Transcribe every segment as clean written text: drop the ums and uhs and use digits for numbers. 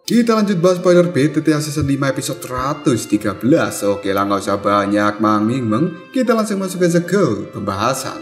Kita lanjut bahas spoiler BTTA Season 5 episode 113. Oke lah, nggak usah banyak meng. Kita langsung masuk aja ke pembahasan.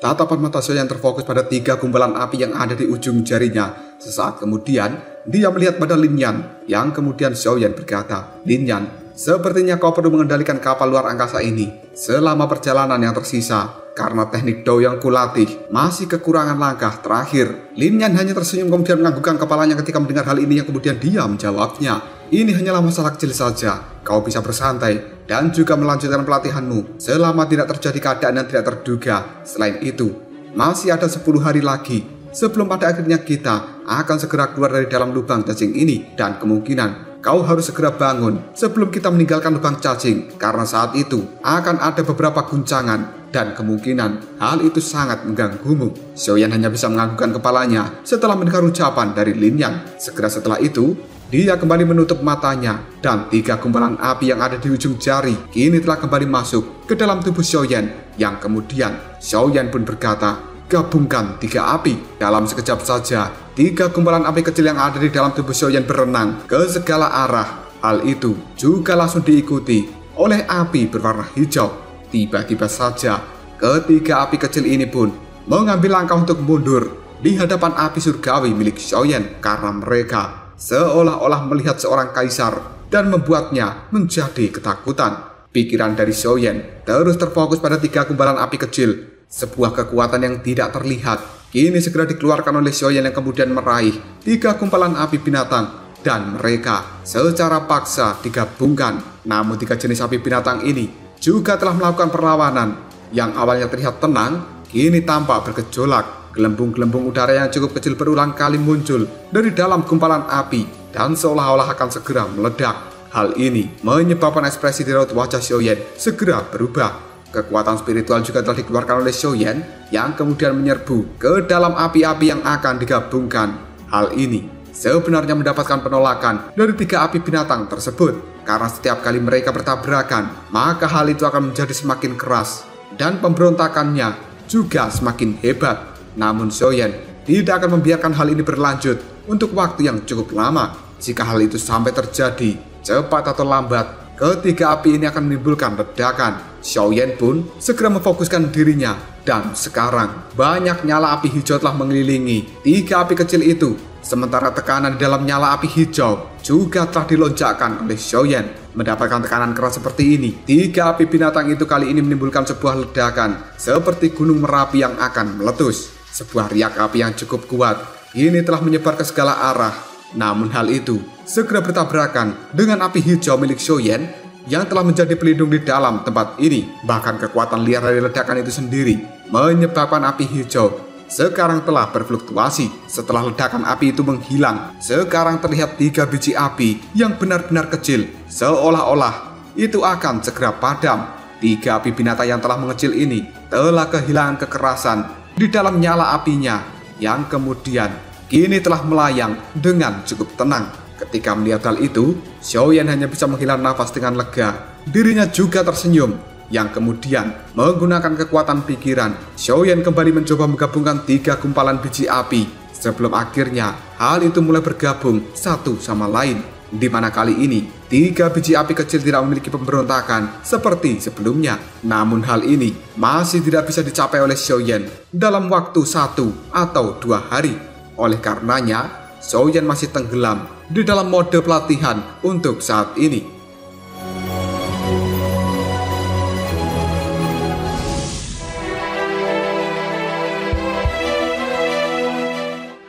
Tatapan mata Xiaoyan terfokus pada 3 gumpalan api yang ada di ujung jarinya. Sesaat kemudian, dia melihat pada Lin Yan, yang kemudian Xiaoyan berkata, "Lin Yan, sepertinya kau perlu mengendalikan kapal luar angkasa ini selama perjalanan yang tersisa. Karena teknik Dao yang kulatih masih kekurangan langkah terakhir." Lin Yan hanya tersenyum kemudian menganggukkan kepalanya ketika mendengar hal ini yang kemudian dia menjawabnya, "Ini hanyalah masalah kecil saja. Kau bisa bersantai dan juga melanjutkan pelatihanmu selama tidak terjadi keadaan yang tidak terduga. Selain itu, masih ada 10 hari lagi sebelum pada akhirnya kita akan segera keluar dari dalam lubang cacing ini. Dan kemungkinan kau harus segera bangun sebelum kita meninggalkan lubang cacing, karena saat itu akan ada beberapa guncangan dan kemungkinan hal itu sangat mengganggumu." Xiaoyan hanya bisa menganggukkan kepalanya setelah mendengar ucapan dari Lin Yan. Segera setelah itu, dia kembali menutup matanya dan 3 gumpalan api yang ada di ujung jari kini telah kembali masuk ke dalam tubuh Xiaoyan, yang kemudian Xiaoyan pun berkata, "Gabungkan 3 api." Dalam sekejap saja, 3 gumpalan api kecil yang ada di dalam tubuh Xiaoyan berenang ke segala arah. Hal itu juga langsung diikuti oleh api berwarna hijau. Tiba-tiba saja, ketiga api kecil ini pun mengambil langkah untuk mundur di hadapan api surgawi milik Xiaoyan, karena mereka seolah-olah melihat seorang kaisar dan membuatnya menjadi ketakutan. Pikiran dari Xiaoyan terus terfokus pada 3 gumpalan api kecil. Sebuah kekuatan yang tidak terlihat kini segera dikeluarkan oleh Xiaoyan yang kemudian meraih 3 gumpalan api binatang dan mereka secara paksa digabungkan. Namun 3 jenis api binatang ini juga telah melakukan perlawanan. Yang awalnya terlihat tenang kini tampak bergejolak. Gelembung-gelembung udara yang cukup kecil berulang kali muncul dari dalam gumpalan api dan seolah-olah akan segera meledak. Hal ini menyebabkan ekspresi di raut wajah Xiaoyan segera berubah. Kekuatan spiritual juga telah dikeluarkan oleh Xiaoyan yang kemudian menyerbu ke dalam api-api yang akan digabungkan. Hal ini sebenarnya mendapatkan penolakan dari 3 api binatang tersebut, karena setiap kali mereka bertabrakan, maka hal itu akan menjadi semakin keras dan pemberontakannya juga semakin hebat. Namun Xiaoyan tidak akan membiarkan hal ini berlanjut untuk waktu yang cukup lama. Jika hal itu sampai terjadi, cepat atau lambat, ketiga api ini akan menimbulkan ledakan. Xiaoyan pun segera memfokuskan dirinya, dan sekarang banyak nyala api hijau telah mengelilingi 3 api kecil itu. Sementara tekanan di dalam nyala api hijau juga telah dilonjakkan oleh Xiaoyan. Mendapatkan tekanan keras seperti ini, 3 api binatang itu kali ini menimbulkan sebuah ledakan seperti gunung Merapi yang akan meletus. Sebuah riak api yang cukup kuat kini telah menyebar ke segala arah. Namun hal itu segera bertabrakan dengan api hijau milik Xiaoyan yang telah menjadi pelindung di dalam tempat ini. Bahkan kekuatan liar dari ledakan itu sendiri menyebabkan api hijau sekarang telah berfluktuasi. Setelah ledakan api itu menghilang, sekarang terlihat 3 biji api yang benar-benar kecil, seolah-olah itu akan segera padam. 3 api binatang yang telah mengecil ini telah kehilangan kekerasan di dalam nyala apinya, yang kemudian kini telah melayang dengan cukup tenang. Ketika melihat hal itu, Xiaoyan hanya bisa menghela nafas dengan lega. Dirinya juga tersenyum, yang kemudian menggunakan kekuatan pikiran, Xiaoyan kembali mencoba menggabungkan 3 gumpalan biji api. Sebelum akhirnya hal itu mulai bergabung satu sama lain, di mana kali ini 3 biji api kecil tidak memiliki pemberontakan seperti sebelumnya. Namun hal ini masih tidak bisa dicapai oleh Xiaoyan dalam waktu 1 atau 2 hari. Oleh karenanya, Xiaoyan masih tenggelam di dalam mode pelatihan untuk saat ini.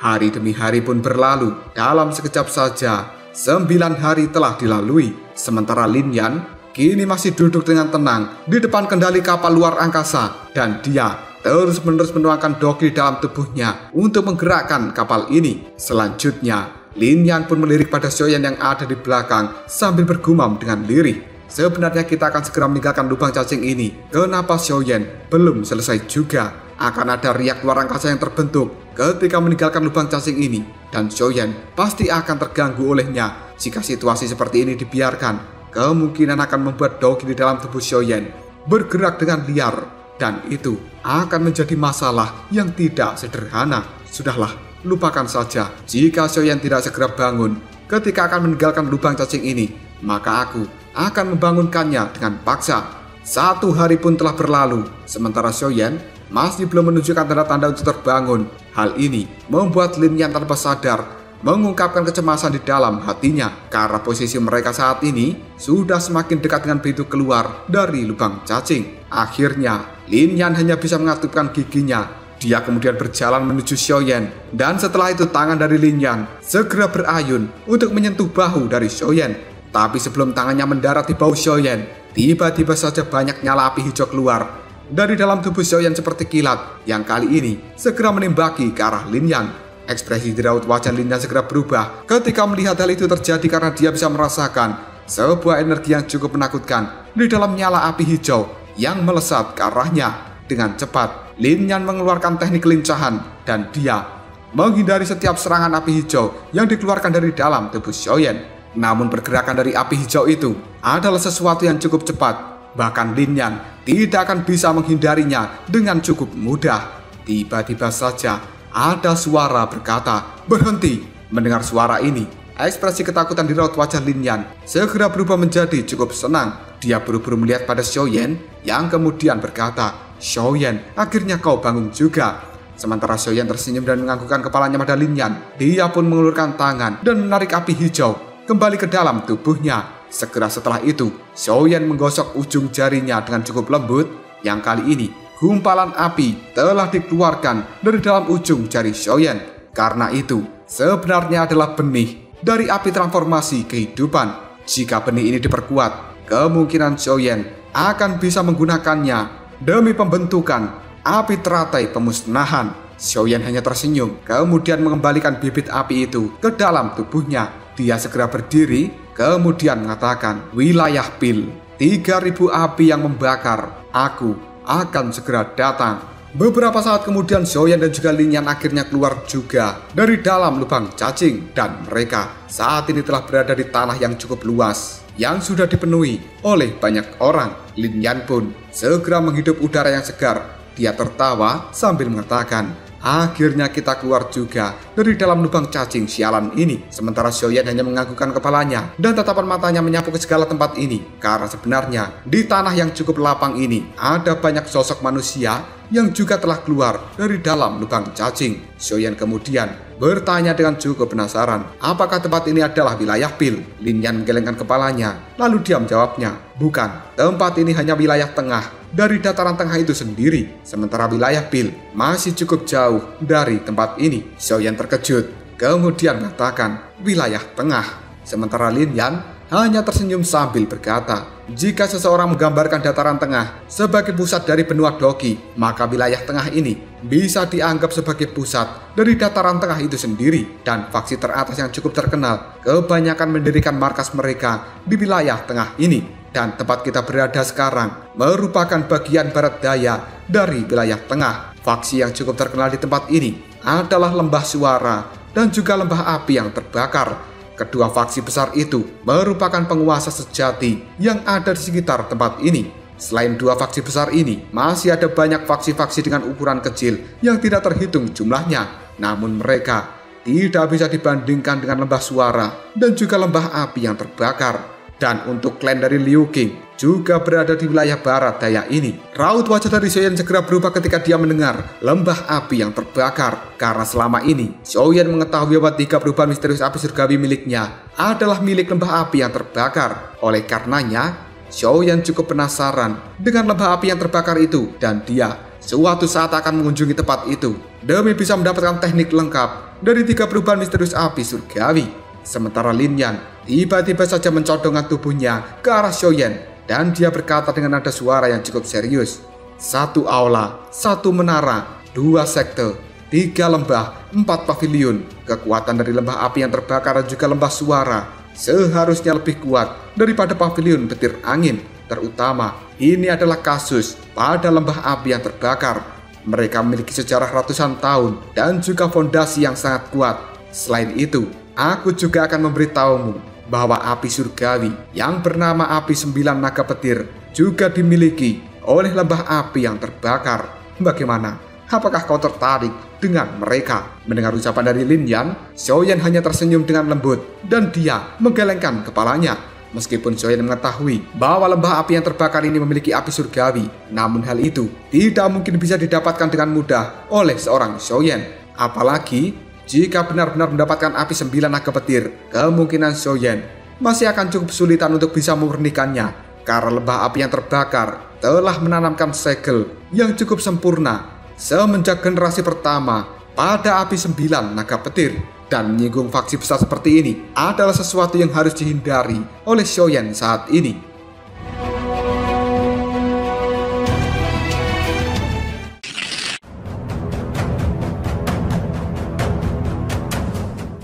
Hari demi hari pun berlalu. Dalam sekejap saja, 9 hari telah dilalui. Sementara Lin Yan kini masih duduk dengan tenang di depan kendali kapal luar angkasa, dan dia terus-menerus menuangkan doki dalam tubuhnya untuk menggerakkan kapal ini. Selanjutnya, Lin Yan pun melirik pada Xiaoyan yang ada di belakang sambil bergumam dengan lirih, "Sebenarnya kita akan segera meninggalkan lubang cacing ini. Kenapa Xiaoyan belum selesai juga?" Akan ada riak luar angkasa yang terbentuk ketika meninggalkan lubang cacing ini, dan Xiaoyan pasti akan terganggu olehnya. Jika situasi seperti ini dibiarkan, kemungkinan akan membuat Dogi di dalam tubuh Xiaoyan bergerak dengan liar. Dan itu akan menjadi masalah yang tidak sederhana. Sudahlah, lupakan saja. Jika Xiaoyan tidak segera bangun ketika akan meninggalkan lubang cacing ini, maka aku akan membangunkannya dengan paksa. 1 hari pun telah berlalu, sementara Xiaoyan masih belum menunjukkan tanda-tanda untuk terbangun. Hal ini membuat Lin Yan tanpa sadar mengungkapkan kecemasan di dalam hatinya karena posisi mereka saat ini sudah semakin dekat dengan pintu keluar dari lubang cacing. Akhirnya, Lin Yan hanya bisa mengatupkan giginya. Dia kemudian berjalan menuju Xiaoyan, dan setelah itu tangan dari Lin Yan segera berayun untuk menyentuh bahu dari Xiaoyan. Tapi sebelum tangannya mendarat di bahu Xiaoyan, tiba-tiba saja banyak nyala api hijau keluar dari dalam tubuh Xiaoyan seperti kilat yang kali ini segera menembaki ke arah Lin Yan. Ekspresi di raut wajah Lin Yan segera berubah ketika melihat hal itu terjadi karena dia bisa merasakan sebuah energi yang cukup menakutkan di dalam nyala api hijau yang melesat ke arahnya. Dengan cepat, Lin Yan mengeluarkan teknik kelincahan dan dia menghindari setiap serangan api hijau yang dikeluarkan dari dalam tubuh Xiaoyan. Namun pergerakan dari api hijau itu adalah sesuatu yang cukup cepat. Bahkan Lin Yan tidak akan bisa menghindarinya dengan cukup mudah. Tiba-tiba saja ada suara berkata, "Berhenti!" Mendengar suara ini, ekspresi ketakutan di raut wajah Lin Yan segera berubah menjadi cukup senang. Dia buru-buru melihat pada Xiaoyan yang kemudian berkata, "Xiaoyan, akhirnya kau bangun juga." Sementara Xiaoyan tersenyum dan menganggukkan kepalanya pada Lin Yan, dia pun mengulurkan tangan dan menarik api hijau kembali ke dalam tubuhnya. Segera setelah itu, Xiaoyan menggosok ujung jarinya dengan cukup lembut. Yang kali ini, gumpalan api telah dikeluarkan dari dalam ujung jari Xiaoyan. Karena itu, sebenarnya adalah benih dari api transformasi kehidupan. Jika benih ini diperkuat, kemungkinan Xiaoyan akan bisa menggunakannya demi pembentukan api teratai pemusnahan. Xiaoyan hanya tersenyum, kemudian mengembalikan bibit api itu ke dalam tubuhnya. Dia segera berdiri, kemudian mengatakan, "Wilayah Pil, 3000 api yang membakar, aku akan segera datang." Beberapa saat kemudian Xiaoyan dan juga Lin Yan akhirnya keluar juga dari dalam lubang cacing, dan mereka saat ini telah berada di tanah yang cukup luas yang sudah dipenuhi oleh banyak orang. Lin Yan pun segera menghirup udara yang segar. Dia tertawa sambil mengatakan, "Akhirnya kita keluar juga dari dalam lubang cacing sialan ini." Sementara Xiaoyan hanya menganggukkan kepalanya dan tatapan matanya menyapu ke segala tempat ini. Karena sebenarnya di tanah yang cukup lapang ini ada banyak sosok manusia yang juga telah keluar dari dalam lubang cacing. Xiaoyan kemudian bertanya dengan cukup penasaran, apakah tempat ini adalah wilayah Pil? Lin Yan menggelengkan kepalanya, lalu dia menjawabnya, "Bukan, tempat ini hanya wilayah tengah dari dataran tengah itu sendiri. Sementara wilayah Pil masih cukup jauh dari tempat ini." Xiaoyan terkejut, kemudian mengatakan, "Wilayah tengah." Sementara Lin Yan hanya tersenyum sambil berkata, "Jika seseorang menggambarkan dataran tengah sebagai pusat dari benua Doki, maka wilayah tengah ini bisa dianggap sebagai pusat dari dataran tengah itu sendiri." Dan faksi teratas yang cukup terkenal kebanyakan mendirikan markas mereka di wilayah tengah ini. Dan tempat kita berada sekarang merupakan bagian barat daya dari wilayah tengah. Faksi yang cukup terkenal di tempat ini adalah Lembah Suara dan juga Lembah Api yang terbakar. Kedua faksi besar itu merupakan penguasa sejati yang ada di sekitar tempat ini. Selain dua faksi besar ini, masih ada banyak faksi-faksi dengan ukuran kecil yang tidak terhitung jumlahnya. Namun mereka tidak bisa dibandingkan dengan Lembah Suara dan juga Lembah Api yang terbakar. Dan untuk klan dari Liu Qing juga berada di wilayah barat daya ini. Raut wajah dari Xiaoyan segera berubah ketika dia mendengar Lembah Api yang terbakar. Karena selama ini Xiaoyan mengetahui bahwa 3 perubahan misterius api surgawi miliknya adalah milik Lembah Api yang terbakar. Oleh karenanya, Xiaoyan cukup penasaran dengan Lembah Api yang terbakar itu, dan dia suatu saat akan mengunjungi tempat itu demi bisa mendapatkan teknik lengkap dari 3 perubahan misterius api surgawi. Sementara Lin Yan tiba-tiba saja mencodongkan tubuhnya ke arah Xiaoyan, dan dia berkata dengan nada suara yang cukup serius, "1 aula, 1 menara, 2 sekte, 3 lembah, 4 pavilion. Kekuatan dari Lembah Api yang terbakar dan juga Lembah Suara seharusnya lebih kuat daripada pavilion petir angin. Terutama ini adalah kasus pada Lembah Api yang terbakar. Mereka memiliki sejarah ratusan tahun dan juga fondasi yang sangat kuat. Selain itu, aku juga akan memberitahumu bahwa api surgawi yang bernama api 9 naga petir juga dimiliki oleh lembah api yang terbakar. Bagaimana? Apakah kau tertarik dengan mereka? Mendengar ucapan dari Lin Yan, Xiaoyan hanya tersenyum dengan lembut dan dia menggelengkan kepalanya. Meskipun Xiaoyan mengetahui bahwa lembah api yang terbakar ini memiliki api surgawi, namun hal itu tidak mungkin bisa didapatkan dengan mudah oleh seorang Xiaoyan. Apalagi jika benar-benar mendapatkan api 9 naga petir, kemungkinan Xiaoyan masih akan cukup kesulitan untuk bisa memurnikannya, karena lembah api yang terbakar telah menanamkan segel yang cukup sempurna semenjak generasi pertama pada api 9 naga petir. Dan menyinggung faksi besar seperti ini adalah sesuatu yang harus dihindari oleh Xiaoyan saat ini.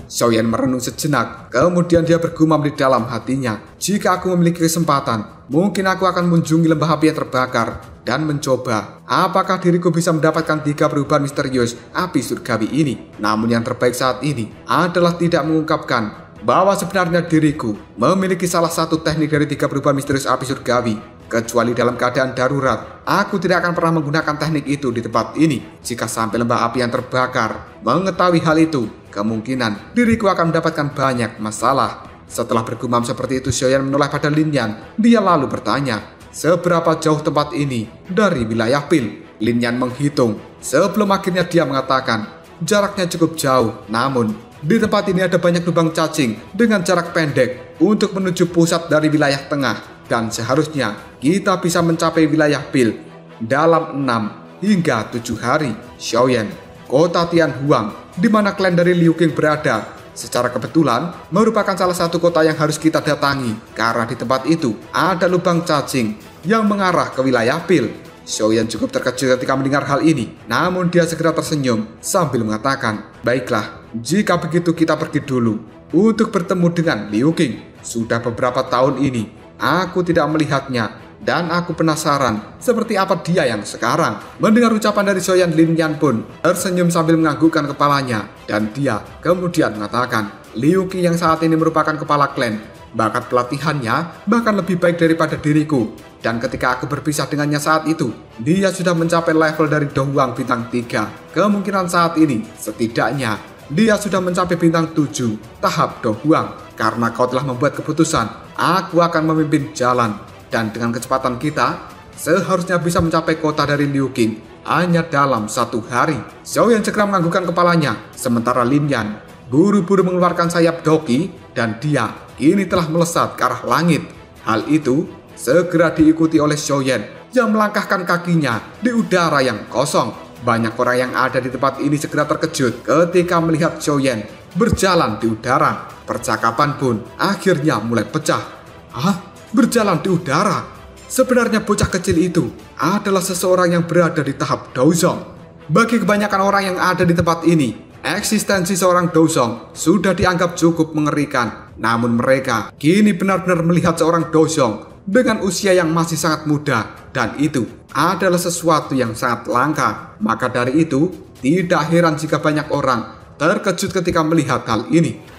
Xiaoyan merenung sejenak, kemudian dia bergumam di dalam hatinya, jika aku memiliki kesempatan, mungkin aku akan mengunjungi lembah api yang terbakar dan mencoba apakah diriku bisa mendapatkan 3 perubahan misterius api surgawi ini. Namun yang terbaik saat ini adalah tidak mengungkapkan bahwa sebenarnya diriku memiliki salah satu teknik dari 3 perubahan misterius api surgawi. Kecuali dalam keadaan darurat, aku tidak akan pernah menggunakan teknik itu di tempat ini. Jika sampai lembah api yang terbakar mengetahui hal itu, kemungkinan diriku akan mendapatkan banyak masalah. Setelah bergumam seperti itu, Xiaoyan menoleh pada Lin Yan. Dia lalu bertanya, seberapa jauh tempat ini dari wilayah Pil? Lin Yan menghitung sebelum akhirnya dia mengatakan, jaraknya cukup jauh, namun di tempat ini ada banyak lubang cacing dengan jarak pendek untuk menuju pusat dari wilayah tengah. Dan seharusnya kita bisa mencapai wilayah Pil dalam 6 hingga 7 hari. Xiaoyan, kota Tianhuang, di mana klan dari Liu Qing berada, secara kebetulan merupakan salah satu kota yang harus kita datangi, karena di tempat itu ada lubang cacing yang mengarah ke wilayah Pil. Xiaoyan cukup terkejut ketika mendengar hal ini, namun dia segera tersenyum sambil mengatakan, baiklah, jika begitu kita pergi dulu untuk bertemu dengan Liu Qing. Sudah beberapa tahun ini aku tidak melihatnya, dan aku penasaran seperti apa dia yang sekarang. Mendengar ucapan dari Xiaoyan, Lin Yan pun tersenyum sambil menganggukkan kepalanya, dan dia kemudian mengatakan, Liu Qing yang saat ini merupakan kepala klan. Bakat pelatihannya bahkan lebih baik daripada diriku, dan ketika aku berpisah dengannya saat itu, dia sudah mencapai level dari Dohuang bintang 3. Kemungkinan saat ini setidaknya dia sudah mencapai bintang 7 tahap Dohuang. Karena kau telah membuat keputusan, aku akan memimpin jalan, dan dengan kecepatan kita seharusnya bisa mencapai kota dari Liu Qing hanya dalam 1 hari. Xiaoyan segera menganggukkan kepalanya, sementara Lin Yan buru-buru mengeluarkan sayap doki, dan dia kini telah melesat ke arah langit. Hal itu segera diikuti oleh Xiaoyan yang melangkahkan kakinya di udara yang kosong. Banyak orang yang ada di tempat ini segera terkejut ketika melihat Xiaoyan berjalan di udara. Percakapan pun akhirnya mulai pecah. Hah? Berjalan di udara? Sebenarnya bocah kecil itu adalah seseorang yang berada di tahap Douzong. Bagi kebanyakan orang yang ada di tempat ini, eksistensi seorang Douzong sudah dianggap cukup mengerikan. Namun mereka kini benar-benar melihat seorang Douzong dengan usia yang masih sangat muda, dan itu adalah sesuatu yang sangat langka. Maka dari itu, tidak heran jika banyak orang terkejut ketika melihat hal ini.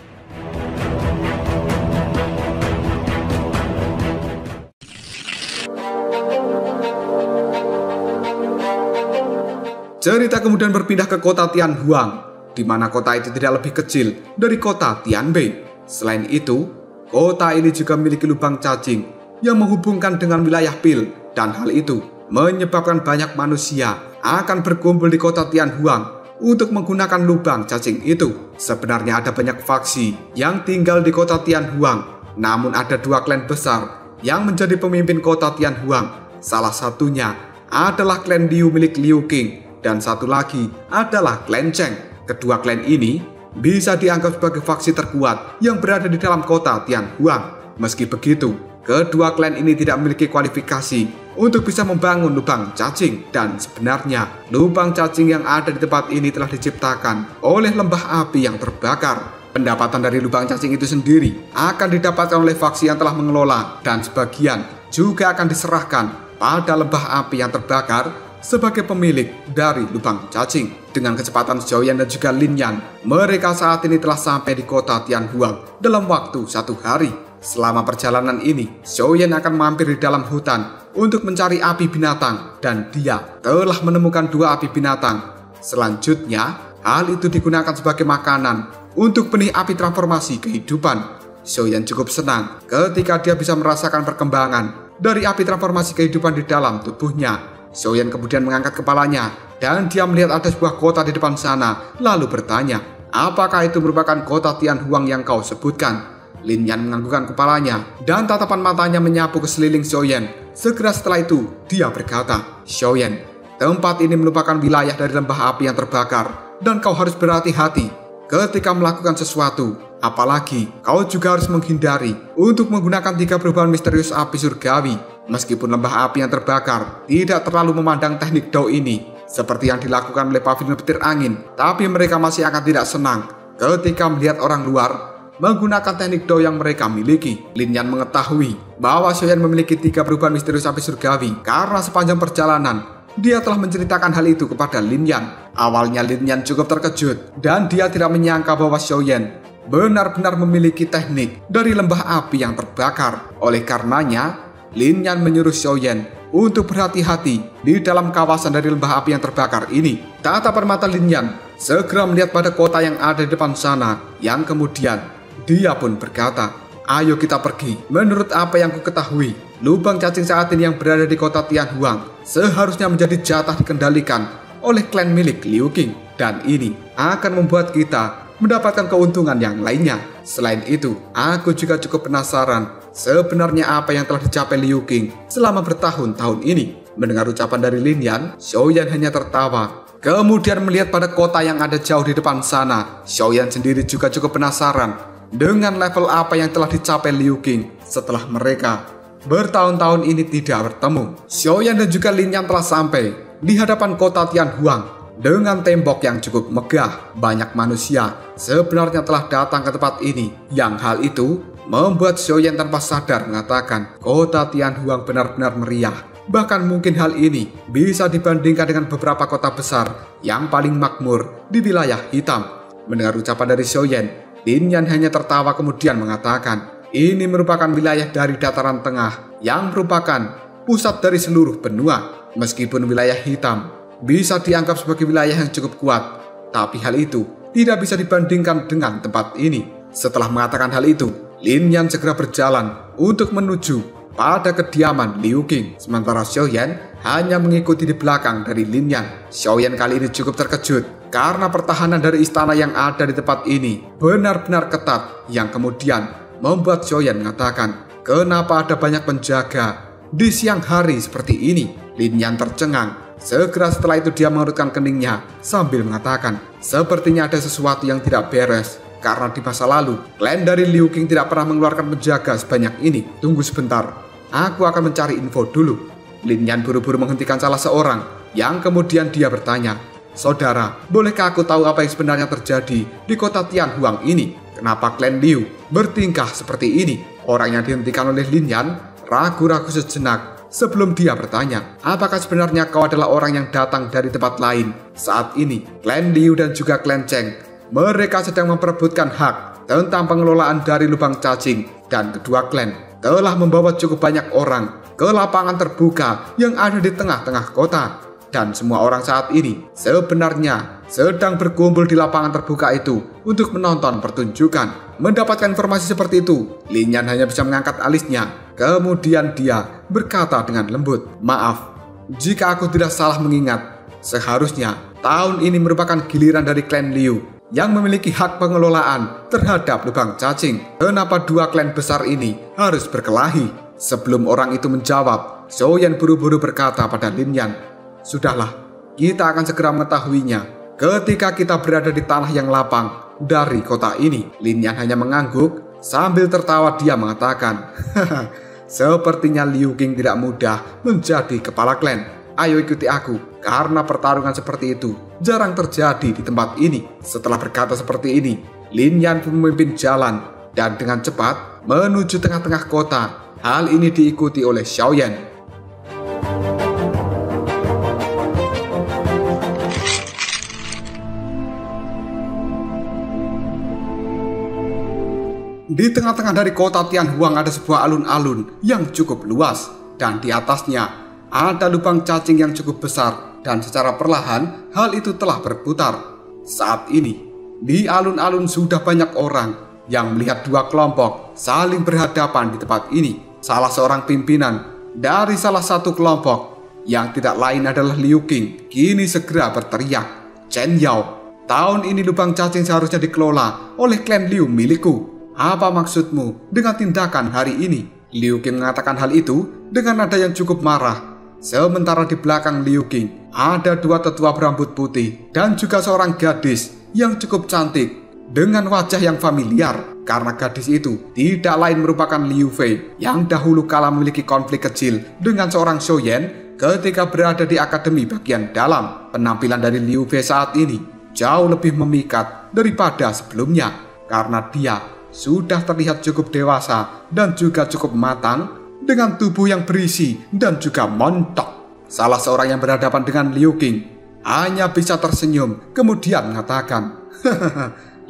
Cerita kemudian berpindah ke kota Tianhuang, di mana kota itu tidak lebih kecil dari kota Tianbei. Selain itu, kota ini juga memiliki lubang cacing yang menghubungkan dengan wilayah Pil, dan hal itu menyebabkan banyak manusia akan berkumpul di kota Tianhuang untuk menggunakan lubang cacing itu. Sebenarnya ada banyak faksi yang tinggal di kota Tianhuang, namun ada 2 klan besar yang menjadi pemimpin kota Tianhuang. Salah satunya adalah klan Liu milik Liu Qing, dan satu lagi adalah klan Cheng. Kedua klan ini bisa dianggap sebagai faksi terkuat yang berada di dalam kota Tianhuang. Meski begitu, kedua klan ini tidak memiliki kualifikasi untuk bisa membangun lubang cacing, dan sebenarnya lubang cacing yang ada di tempat ini telah diciptakan oleh lembah api yang terbakar. Pendapatan dari lubang cacing itu sendiri akan didapatkan oleh faksi yang telah mengelola, dan sebagian juga akan diserahkan pada lembah api yang terbakar sebagai pemilik dari lubang cacing. Dengan kecepatan Xiaoyan dan juga Lin Yan, mereka saat ini telah sampai di kota Tianhuang dalam waktu 1 hari. Selama perjalanan ini, Xiaoyan akan mampir di dalam hutan untuk mencari api binatang dan dia telah menemukan 2 api binatang. Selanjutnya, hal itu digunakan sebagai makanan untuk benih api transformasi kehidupan. Xiaoyan cukup senang ketika dia bisa merasakan perkembangan dari api transformasi kehidupan di dalam tubuhnya. Xiaoyan kemudian mengangkat kepalanya dan dia melihat ada sebuah kota di depan sana, lalu bertanya, apakah itu merupakan kota Tianhuang yang kau sebutkan? Lin Yan menganggukkan kepalanya dan tatapan matanya menyapu ke sekeliling Xiaoyan. Segera setelah itu, dia berkata, Xiaoyan, tempat ini merupakan wilayah dari lembah api yang terbakar dan kau harus berhati-hati ketika melakukan sesuatu. Apalagi, kau juga harus menghindari untuk menggunakan 3 perubahan misterius api surgawi. Meskipun lembah api yang terbakar tidak terlalu memandang teknik Dao ini seperti yang dilakukan oleh pavilion petir angin, tapi mereka masih akan tidak senang ketika melihat orang luar menggunakan teknik Dao yang mereka miliki. Lin Yan mengetahui bahwa Xiaoyan memiliki 3 perubahan misterius api surgawi karena sepanjang perjalanan dia telah menceritakan hal itu kepada Lin Yan. Awalnya Lin Yan cukup terkejut dan dia tidak menyangka bahwa Xiaoyan benar-benar memiliki teknik dari lembah api yang terbakar. Oleh karenanya, Lin Yan menyuruh Xiaoyan untuk berhati-hati di dalam kawasan dari lembah api yang terbakar ini. Tatapan mata Lin Yan segera melihat pada kota yang ada di depan sana, yang kemudian dia pun berkata, ayo kita pergi. Menurut apa yang ku ketahui, lubang cacing saat ini yang berada di kota Tianhuang seharusnya menjadi jatah dikendalikan oleh klan milik Liu Qing, dan ini akan membuat kita mendapatkan keuntungan yang lainnya. Selain itu, aku juga cukup penasaran sebenarnya apa yang telah dicapai Liu Qing selama bertahun-tahun ini. Mendengar ucapan dari Lin Yan, Xiaoyan hanya tertawa. Kemudian melihat pada kota yang ada jauh di depan sana, Xiaoyan sendiri juga cukup penasaran dengan level apa yang telah dicapai Liu Qing setelah mereka bertahun-tahun ini tidak bertemu. Xiaoyan dan juga Lin Yan telah sampai di hadapan kota Tianhuang. Dengan tembok yang cukup megah, banyak manusia sebenarnya telah datang ke tempat ini. Yang hal itu membuat Xiaoyan tanpa sadar mengatakan, kota Tianhuang benar-benar meriah. Bahkan mungkin hal ini bisa dibandingkan dengan beberapa kota besar yang paling makmur di wilayah hitam. Mendengar ucapan dari Xiaoyan, Lin Yan hanya tertawa kemudian mengatakan, ini merupakan wilayah dari dataran tengah yang merupakan pusat dari seluruh benua. Meskipun wilayah hitam bisa dianggap sebagai wilayah yang cukup kuat, tapi hal itu tidak bisa dibandingkan dengan tempat ini. Setelah mengatakan hal itu, Lin Yan segera berjalan untuk menuju pada kediaman Liu Qing. Sementara Xiaoyan hanya mengikuti di belakang dari Lin Yan. Xiaoyan kali ini cukup terkejut karena pertahanan dari istana yang ada di tempat ini benar-benar ketat, yang kemudian membuat Xiaoyan mengatakan, kenapa ada banyak penjaga di siang hari seperti ini? Lin Yan tercengang. Segera setelah itu dia mengerutkan keningnya sambil mengatakan, sepertinya ada sesuatu yang tidak beres. Karena di masa lalu, klan dari Liu Qing tidak pernah mengeluarkan penjaga sebanyak ini. Tunggu sebentar, aku akan mencari info dulu. Lin Yan buru-buru menghentikan salah seorang, yang kemudian dia bertanya, saudara, bolehkah aku tahu apa yang sebenarnya terjadi di kota Tianhuang ini? Kenapa klan Liu bertingkah seperti ini? Orang yang dihentikan oleh Lin Yan ragu-ragu sejenak sebelum dia bertanya, apakah sebenarnya kau adalah orang yang datang dari tempat lain? Saat ini, klan Liu dan juga klan Cheng, mereka sedang memperebutkan hak tentang pengelolaan dari lubang cacing, dan kedua klan telah membawa cukup banyak orang ke lapangan terbuka yang ada di tengah-tengah kota. Dan semua orang saat ini sebenarnya sedang berkumpul di lapangan terbuka itu untuk menonton pertunjukan. Mendapatkan informasi seperti itu, Lin Yan hanya bisa mengangkat alisnya. Kemudian dia berkata dengan lembut, maaf, jika aku tidak salah mengingat, seharusnya tahun ini merupakan giliran dari klan Liu yang memiliki hak pengelolaan terhadap lubang cacing. Kenapa dua klan besar ini harus berkelahi? Sebelum orang itu menjawab, Xiaoyan buru-buru berkata pada Lin Yan, sudahlah, kita akan segera mengetahuinya ketika kita berada di tanah yang lapang dari kota ini. Lin Yan hanya mengangguk sambil tertawa. Dia mengatakan, sepertinya Liu Qing tidak mudah menjadi kepala klan. Ayo ikuti aku, karena pertarungan seperti itu jarang terjadi di tempat ini. Setelah berkata seperti ini, Lin Yan pun memimpin jalan dan dengan cepat menuju tengah-tengah kota. Hal ini diikuti oleh Xiaoyan. Di tengah-tengah dari kota Tianhuang ada sebuah alun-alun yang cukup luas. dan di atasnya ada lubang cacing yang cukup besar, dan secara perlahan hal itu telah berputar. Saat ini, di alun-alun sudah banyak orang yang melihat dua kelompok saling berhadapan di tempat ini. Salah seorang pimpinan dari salah satu kelompok yang tidak lain adalah Liu Qing kini segera berteriak, "Chen Yao, tahun ini lubang cacing seharusnya dikelola oleh klan Liu milikku. Apa maksudmu dengan tindakan hari ini?" Liu Qing mengatakan hal itu dengan nada yang cukup marah. Sementara di belakang Liu Qing ada dua tetua berambut putih dan juga seorang gadis yang cukup cantik dengan wajah yang familiar, karena gadis itu tidak lain merupakan Liu Fei yang dahulu kala memiliki konflik kecil dengan seorang Xiaoyan ketika berada di akademi bagian dalam. Penampilan dari Liu Fei saat ini jauh lebih memikat daripada sebelumnya karena dia sudah terlihat cukup dewasa dan juga cukup matang dengan tubuh yang berisi dan juga montok. Salah seorang yang berhadapan dengan Liu Qing hanya bisa tersenyum kemudian mengatakan,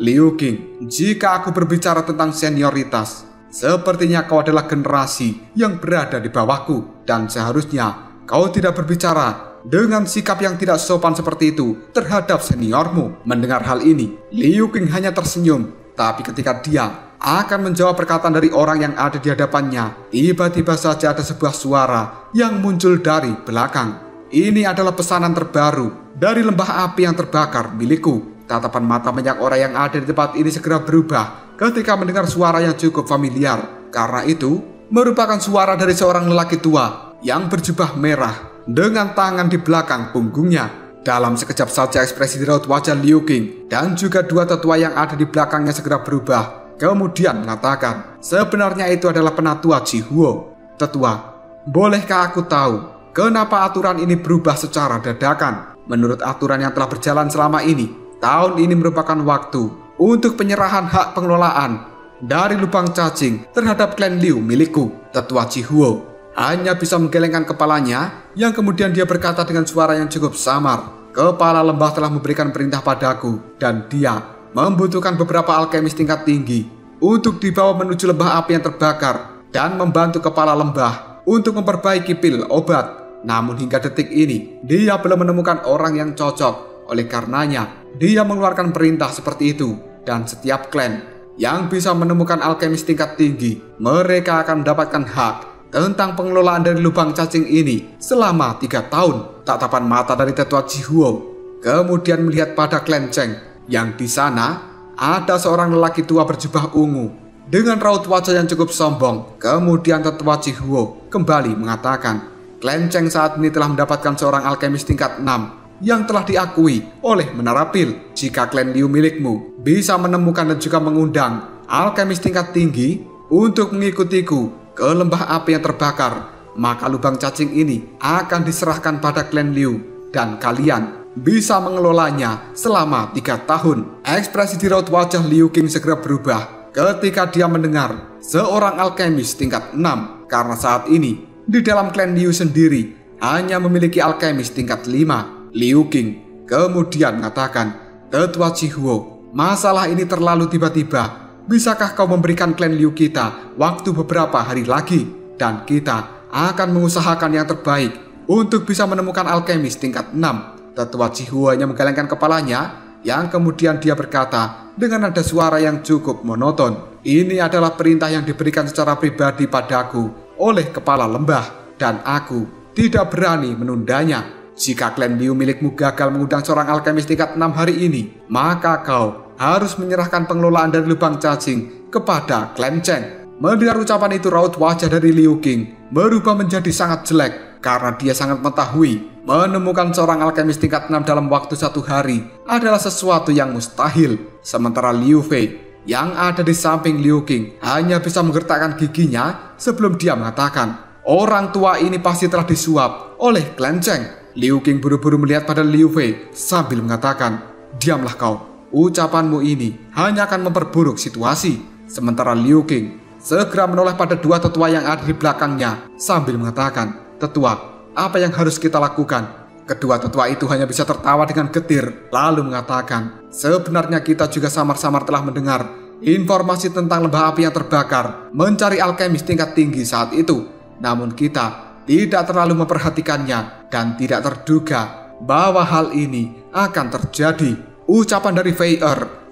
"Liu Qing, jika aku berbicara tentang senioritas, sepertinya kau adalah generasi yang berada di bawahku dan seharusnya kau tidak berbicara dengan sikap yang tidak sopan seperti itu terhadap seniormu." Mendengar hal ini, Liu Qing hanya tersenyum, tapi ketika dia akan menjawab perkataan dari orang yang ada di hadapannya, tiba-tiba saja ada sebuah suara yang muncul dari belakang. "Ini adalah pesanan terbaru dari lembah api yang terbakar milikku." Tatapan mata banyak orang yang ada di tempat ini segera berubah ketika mendengar suara yang cukup familiar, karena itu merupakan suara dari seorang lelaki tua yang berjubah merah dengan tangan di belakang punggungnya. Dalam sekejap saja ekspresi di raut wajah Liu Qing dan juga dua tetua yang ada di belakangnya segera berubah. Kemudian mengatakan, "Sebenarnya itu adalah penatua Jihuo. Tetua, bolehkah aku tahu kenapa aturan ini berubah secara dadakan? Menurut aturan yang telah berjalan selama ini, tahun ini merupakan waktu untuk penyerahan hak pengelolaan dari lubang cacing terhadap klan Liu milikku." Tetua Jihuo hanya bisa menggelengkan kepalanya yang kemudian dia berkata dengan suara yang cukup samar, "Kepala lembah telah memberikan perintah padaku dan dia membutuhkan beberapa alkemis tingkat tinggi untuk dibawa menuju lembah api yang terbakar dan membantu kepala lembah untuk memperbaiki pil obat. Namun hingga detik ini, dia belum menemukan orang yang cocok. Oleh karenanya, dia mengeluarkan perintah seperti itu. Dan setiap klan yang bisa menemukan alkemis tingkat tinggi, mereka akan mendapatkan hak tentang pengelolaan dari lubang cacing ini selama 3 tahun. Tatapan mata dari tetua Jihuo kemudian melihat pada klan Cheng, yang di sana ada seorang lelaki tua berjubah ungu dengan raut wajah yang cukup sombong. Kemudian tetua Jihuo kembali mengatakan, "Klan Cheng saat ini telah mendapatkan seorang alkemis tingkat 6 yang telah diakui oleh Menara Pil. Jika klan Liu milikmu bisa menemukan dan juga mengundang alkemis tingkat tinggi untuk mengikutiku ke lembah api yang terbakar, maka lubang cacing ini akan diserahkan pada klan Liu dan kalian bisa mengelolanya selama 3 tahun. Ekspresi di raut wajah Liu Qing segera berubah ketika dia mendengar seorang alkemis tingkat 6, karena saat ini di dalam klan Liu sendiri hanya memiliki alkemis tingkat 5. Liu Qing kemudian mengatakan, "Tetua Jihuo, masalah ini terlalu tiba-tiba. Bisakah kau memberikan klan Liu kita waktu beberapa hari lagi dan kita akan mengusahakan yang terbaik untuk bisa menemukan alkemis tingkat 6. Tetua Jihuo hanya menggelengkan kepalanya yang kemudian dia berkata dengan nada suara yang cukup monoton, "Ini adalah perintah yang diberikan secara pribadi padaku oleh kepala lembah dan aku tidak berani menundanya. Jika klan Liu milikmu gagal mengundang seorang alkemis tingkat 6 hari ini, maka kau harus menyerahkan pengelolaan dari lubang cacing kepada klan Cheng." Mendengar ucapan itu, raut wajah dari Liu Qing berubah menjadi sangat jelek karena dia sangat mengetahui menemukan seorang alkemis tingkat 6 dalam waktu 1 hari adalah sesuatu yang mustahil. Sementara Liu Fei yang ada di samping Liu Qing hanya bisa menggertakkan giginya sebelum dia mengatakan, "Orang tua ini pasti telah disuap oleh klan Cheng." Liu Qing buru-buru melihat pada Liu Fei sambil mengatakan, "Diamlah kau, ucapanmu ini hanya akan memperburuk situasi." Sementara Liu Qing segera menoleh pada dua tetua yang ada di belakangnya sambil mengatakan, "Tetua, apa yang harus kita lakukan?" Kedua tetua itu hanya bisa tertawa dengan getir lalu mengatakan, "Sebenarnya kita juga samar-samar telah mendengar informasi tentang lembah api yang terbakar mencari alkemis tingkat tinggi saat itu. Namun kita tidak terlalu memperhatikannya dan tidak terduga bahwa hal ini akan terjadi. Ucapan dari Fei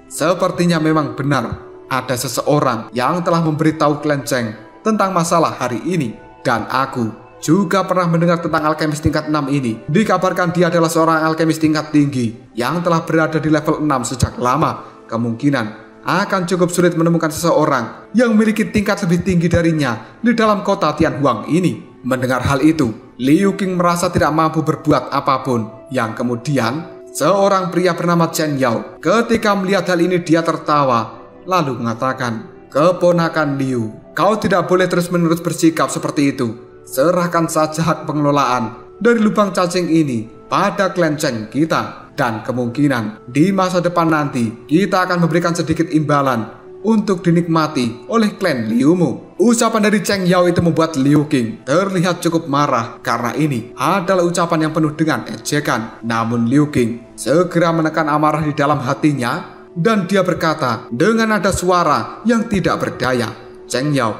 sepertinya memang benar. Ada seseorang yang telah memberitahu Klenceng tentang masalah hari ini. Dan aku juga pernah mendengar tentang alkemis tingkat 6 ini. Dikabarkan dia adalah seorang alkemis tingkat tinggi yang telah berada di level 6 sejak lama. Kemungkinan akan cukup sulit menemukan seseorang yang memiliki tingkat lebih tinggi darinya di dalam kota Tianhuang ini. Mendengar hal itu, Liu Qing merasa tidak mampu berbuat apapun. Yang kemudian, seorang pria bernama Chen Yao ketika melihat hal ini dia tertawa, lalu mengatakan, "Keponakan Liu, kau tidak boleh terus-menerus bersikap seperti itu. Serahkan saja hak pengelolaan dari lubang cacing ini pada Klenceng kita. Dan kemungkinan di masa depan nanti kita akan memberikan sedikit imbalan untuk dinikmati oleh klan Liumu." Ucapan dari Cheng Yao itu membuat Liu Qing terlihat cukup marah karena ini adalah ucapan yang penuh dengan ejekan. Namun Liu Qing segera menekan amarah di dalam hatinya dan dia berkata dengan nada suara yang tidak berdaya, "Cheng Yao,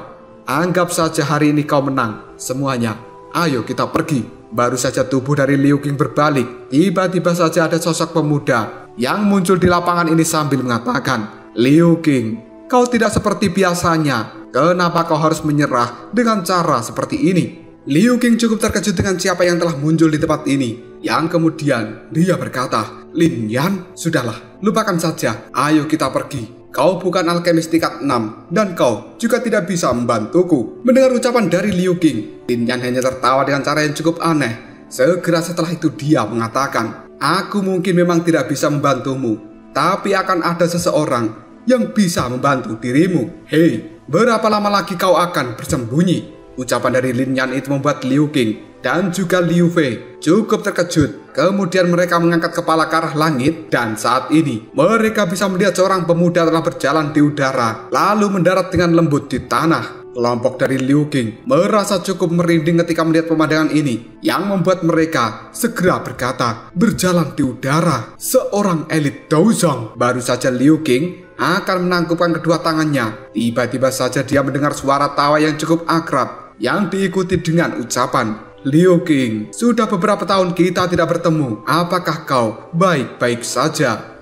anggap saja hari ini kau menang semuanya. Ayo kita pergi." Baru saja tubuh dari Liu Qing berbalik, tiba-tiba saja ada sosok pemuda yang muncul di lapangan ini sambil mengatakan, "Liu Qing, kau tidak seperti biasanya. Kenapa kau harus menyerah dengan cara seperti ini?" Liu Qing cukup terkejut dengan siapa yang telah muncul di tempat ini. Yang kemudian dia berkata, "Lin Yan, sudahlah, lupakan saja. Ayo kita pergi. Kau bukan alkemis tingkat 6 dan kau juga tidak bisa membantuku." Mendengar ucapan dari Liu Qing, Lin Yan hanya tertawa dengan cara yang cukup aneh. Segera setelah itu dia mengatakan, "Aku mungkin memang tidak bisa membantumu, tapi akan ada seseorang yang bisa membantu dirimu. Hei, berapa lama lagi kau akan bersembunyi?" Ucapan dari Lin Yan itu membuat Liu Qing dan juga Liu Fei cukup terkejut. Kemudian mereka mengangkat kepala ke arah langit dan saat ini mereka bisa melihat seorang pemuda telah berjalan di udara lalu mendarat dengan lembut di tanah. Kelompok dari Liu Qing merasa cukup merinding ketika melihat pemandangan ini yang membuat mereka segera berkata, "Berjalan di udara, seorang elit Douzong." Baru saja Liu Qing akan menangkupkan kedua tangannya, tiba-tiba saja dia mendengar suara tawa yang cukup akrab yang diikuti dengan ucapan, "Liu Qing, sudah beberapa tahun kita tidak bertemu. Apakah kau baik-baik saja?"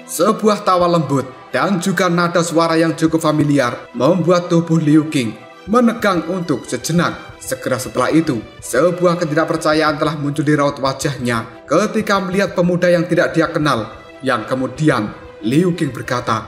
Sebuah tawa lembut dan juga nada suara yang cukup familiar membuat tubuh Liu Qing menegang untuk sejenak. Segera setelah itu, sebuah ketidakpercayaan telah muncul di raut wajahnya ketika melihat pemuda yang tidak dia kenal. Yang kemudian Liu Qing berkata,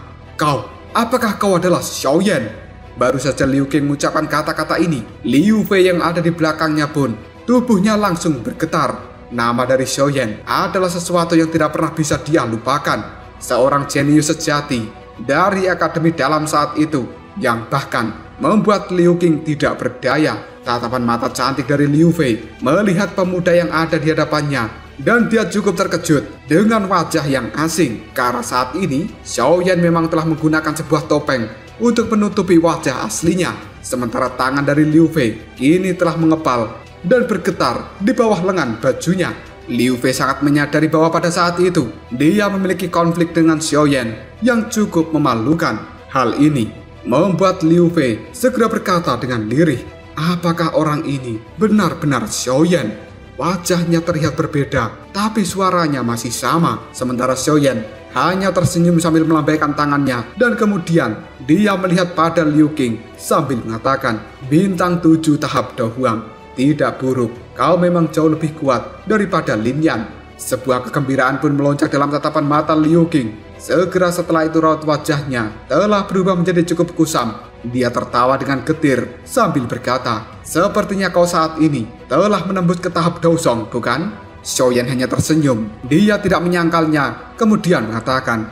apakah kau adalah Xiaoyan?" Baru saja Liu Qing mengucapkan kata-kata ini, Liu Fei yang ada di belakangnya pun tubuhnya langsung bergetar. Nama dari Xiaoyan adalah sesuatu yang tidak pernah bisa dia lupakan. Seorang jenius sejati dari akademi dalam saat itu yang bahkan membuat Liu Qing tidak berdaya. Tatapan mata cantik dari Liu Fei melihat pemuda yang ada di hadapannya dan dia cukup terkejut dengan wajah yang asing karena saat ini Xiaoyan memang telah menggunakan sebuah topeng untuk menutupi wajah aslinya. Sementara tangan dari Liu Fei kini telah mengepal dan bergetar di bawah lengan bajunya. Liu Fei sangat menyadari bahwa pada saat itu dia memiliki konflik dengan Xiaoyan yang cukup memalukan. Hal ini membuat Liu Fei segera berkata dengan lirih, "Apakah orang ini benar-benar Xiaoyan?" Wajahnya terlihat berbeda, tapi suaranya masih sama. Sementara Xiaoyan hanya tersenyum sambil melambaikan tangannya dan kemudian dia melihat pada Liu Qing sambil mengatakan, "Bintang 7 tahap Dohuang, tidak buruk. Kau memang jauh lebih kuat daripada Lin Yan." Sebuah kegembiraan pun melonjak dalam tatapan mata Liu Qing. Segera setelah itu raut wajahnya telah berubah menjadi cukup kusam. Dia tertawa dengan getir sambil berkata, "Sepertinya kau saat ini telah menembus ke tahap Douzong, bukan?" Xiaoyan hanya tersenyum. Dia tidak menyangkalnya, kemudian mengatakan,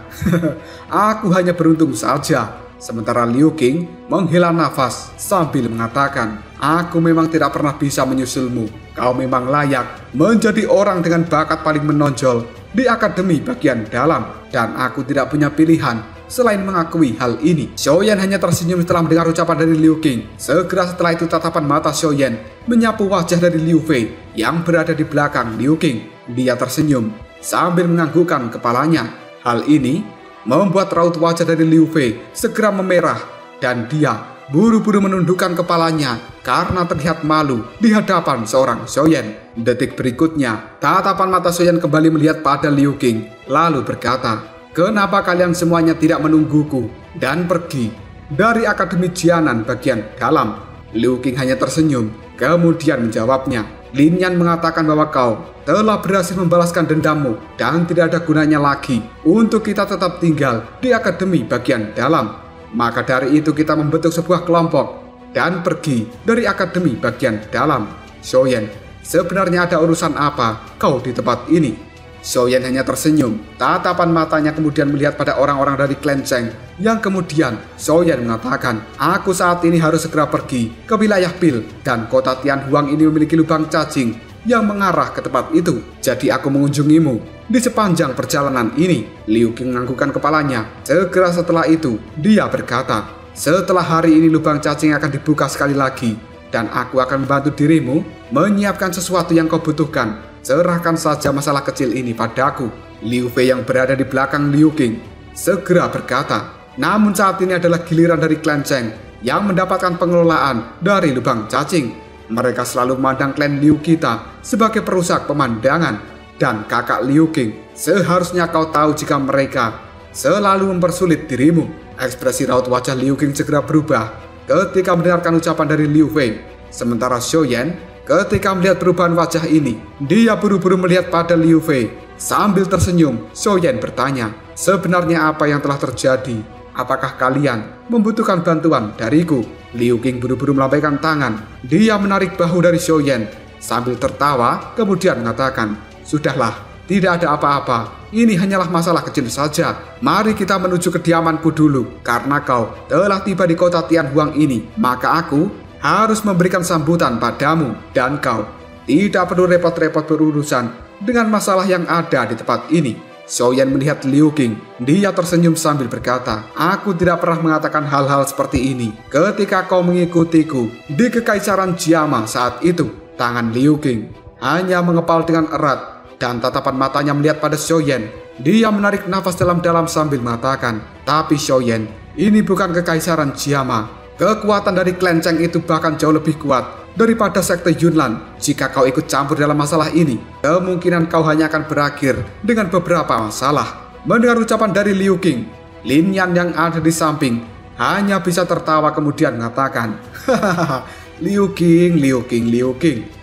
"Aku hanya beruntung saja." Sementara Liu Qing menghela nafas sambil mengatakan, "Aku memang tidak pernah bisa menyusulmu. Kau memang layak menjadi orang dengan bakat paling menonjol di akademi bagian dalam, dan aku tidak punya pilihan selain mengakui hal ini." Xiaoyan hanya tersenyum setelah mendengar ucapan dari Liu Qing. Segera setelah itu tatapan mata Xiaoyan menyapu wajah dari Liu Fei yang berada di belakang Liu Qing. Dia tersenyum sambil menganggukkan kepalanya. Hal ini membuat raut wajah dari Liu Fei segera memerah dan dia buru-buru menundukkan kepalanya karena terlihat malu di hadapan seorang Xiaoyan. Detik berikutnya, tatapan mata Xiaoyan kembali melihat pada Liu Qing, lalu berkata, "Kenapa kalian semuanya tidak menungguku dan pergi dari Akademi Jianan bagian dalam?" Liu Qing hanya tersenyum, kemudian menjawabnya, "Lin Yan mengatakan bahwa kau telah berhasil membalaskan dendammu dan tidak ada gunanya lagi untuk kita tetap tinggal di Akademi bagian dalam. Maka dari itu kita membentuk sebuah kelompok dan pergi dari Akademi bagian dalam." Xiaoyan, sebenarnya ada urusan apa kau di tempat ini? Xiaoyan hanya tersenyum. Tatapan matanya kemudian melihat pada orang-orang dari klan Cheng, yang kemudian Xiaoyan mengatakan, "Aku saat ini harus segera pergi ke wilayah Pil dan kota Tianhuang ini memiliki lubang cacing yang mengarah ke tempat itu. Jadi aku mengunjungimu di sepanjang perjalanan ini." Liu Qing menganggukkan kepalanya. Segera setelah itu, dia berkata, "Setelah hari ini lubang cacing akan dibuka sekali lagi, dan aku akan membantu dirimu menyiapkan sesuatu yang kau butuhkan. Serahkan saja masalah kecil ini padaku." Liu Fei yang berada di belakang Liu Qing segera berkata, "Namun saat ini adalah giliran dari klan Cheng yang mendapatkan pengelolaan dari lubang cacing. Mereka selalu memandang klan Liu kita sebagai perusak pemandangan. Dan kakak Liu Qing, seharusnya kau tahu jika mereka selalu mempersulit dirimu." Ekspresi raut wajah Liu Qing segera berubah ketika mendengarkan ucapan dari Liu Fei. Sementara Xiaoyan, ketika melihat perubahan wajah ini, dia buru-buru melihat pada Liu Fei. Sambil tersenyum, Xiaoyan bertanya, "Sebenarnya apa yang telah terjadi? Apakah kalian membutuhkan bantuan dariku?" Liu Qing buru-buru melambaikan tangan. Dia menarik bahu dari Xiaoyan sambil tertawa, kemudian mengatakan, "Sudahlah, tidak ada apa-apa. Ini hanyalah masalah kecil saja. Mari kita menuju kediamanku dulu. Karena kau telah tiba di kota Tianhuang ini, maka aku harus memberikan sambutan padamu. Dan kau tidak perlu repot-repot berurusan dengan masalah yang ada di tempat ini." Xiaoyan melihat Liu Qing. Dia tersenyum sambil berkata, "Aku tidak pernah mengatakan hal-hal seperti ini ketika kau mengikutiku di Kekaisaran Jiama saat itu." Tangan Liu Qing hanya mengepal dengan erat dan tatapan matanya melihat pada Xiaoyan. Dia menarik nafas dalam-dalam sambil mengatakan, "Tapi Xiaoyan, ini bukan Kekaisaran Jiama. Kekuatan dari klan Cheng itu bahkan jauh lebih kuat daripada sekte Yunlan. Jika kau ikut campur dalam masalah ini, kemungkinan kau hanya akan berakhir dengan beberapa masalah." Mendengar ucapan dari Liu Qing, Lin Yan yang ada di samping hanya bisa tertawa kemudian mengatakan, "Hahaha, Liu Qing,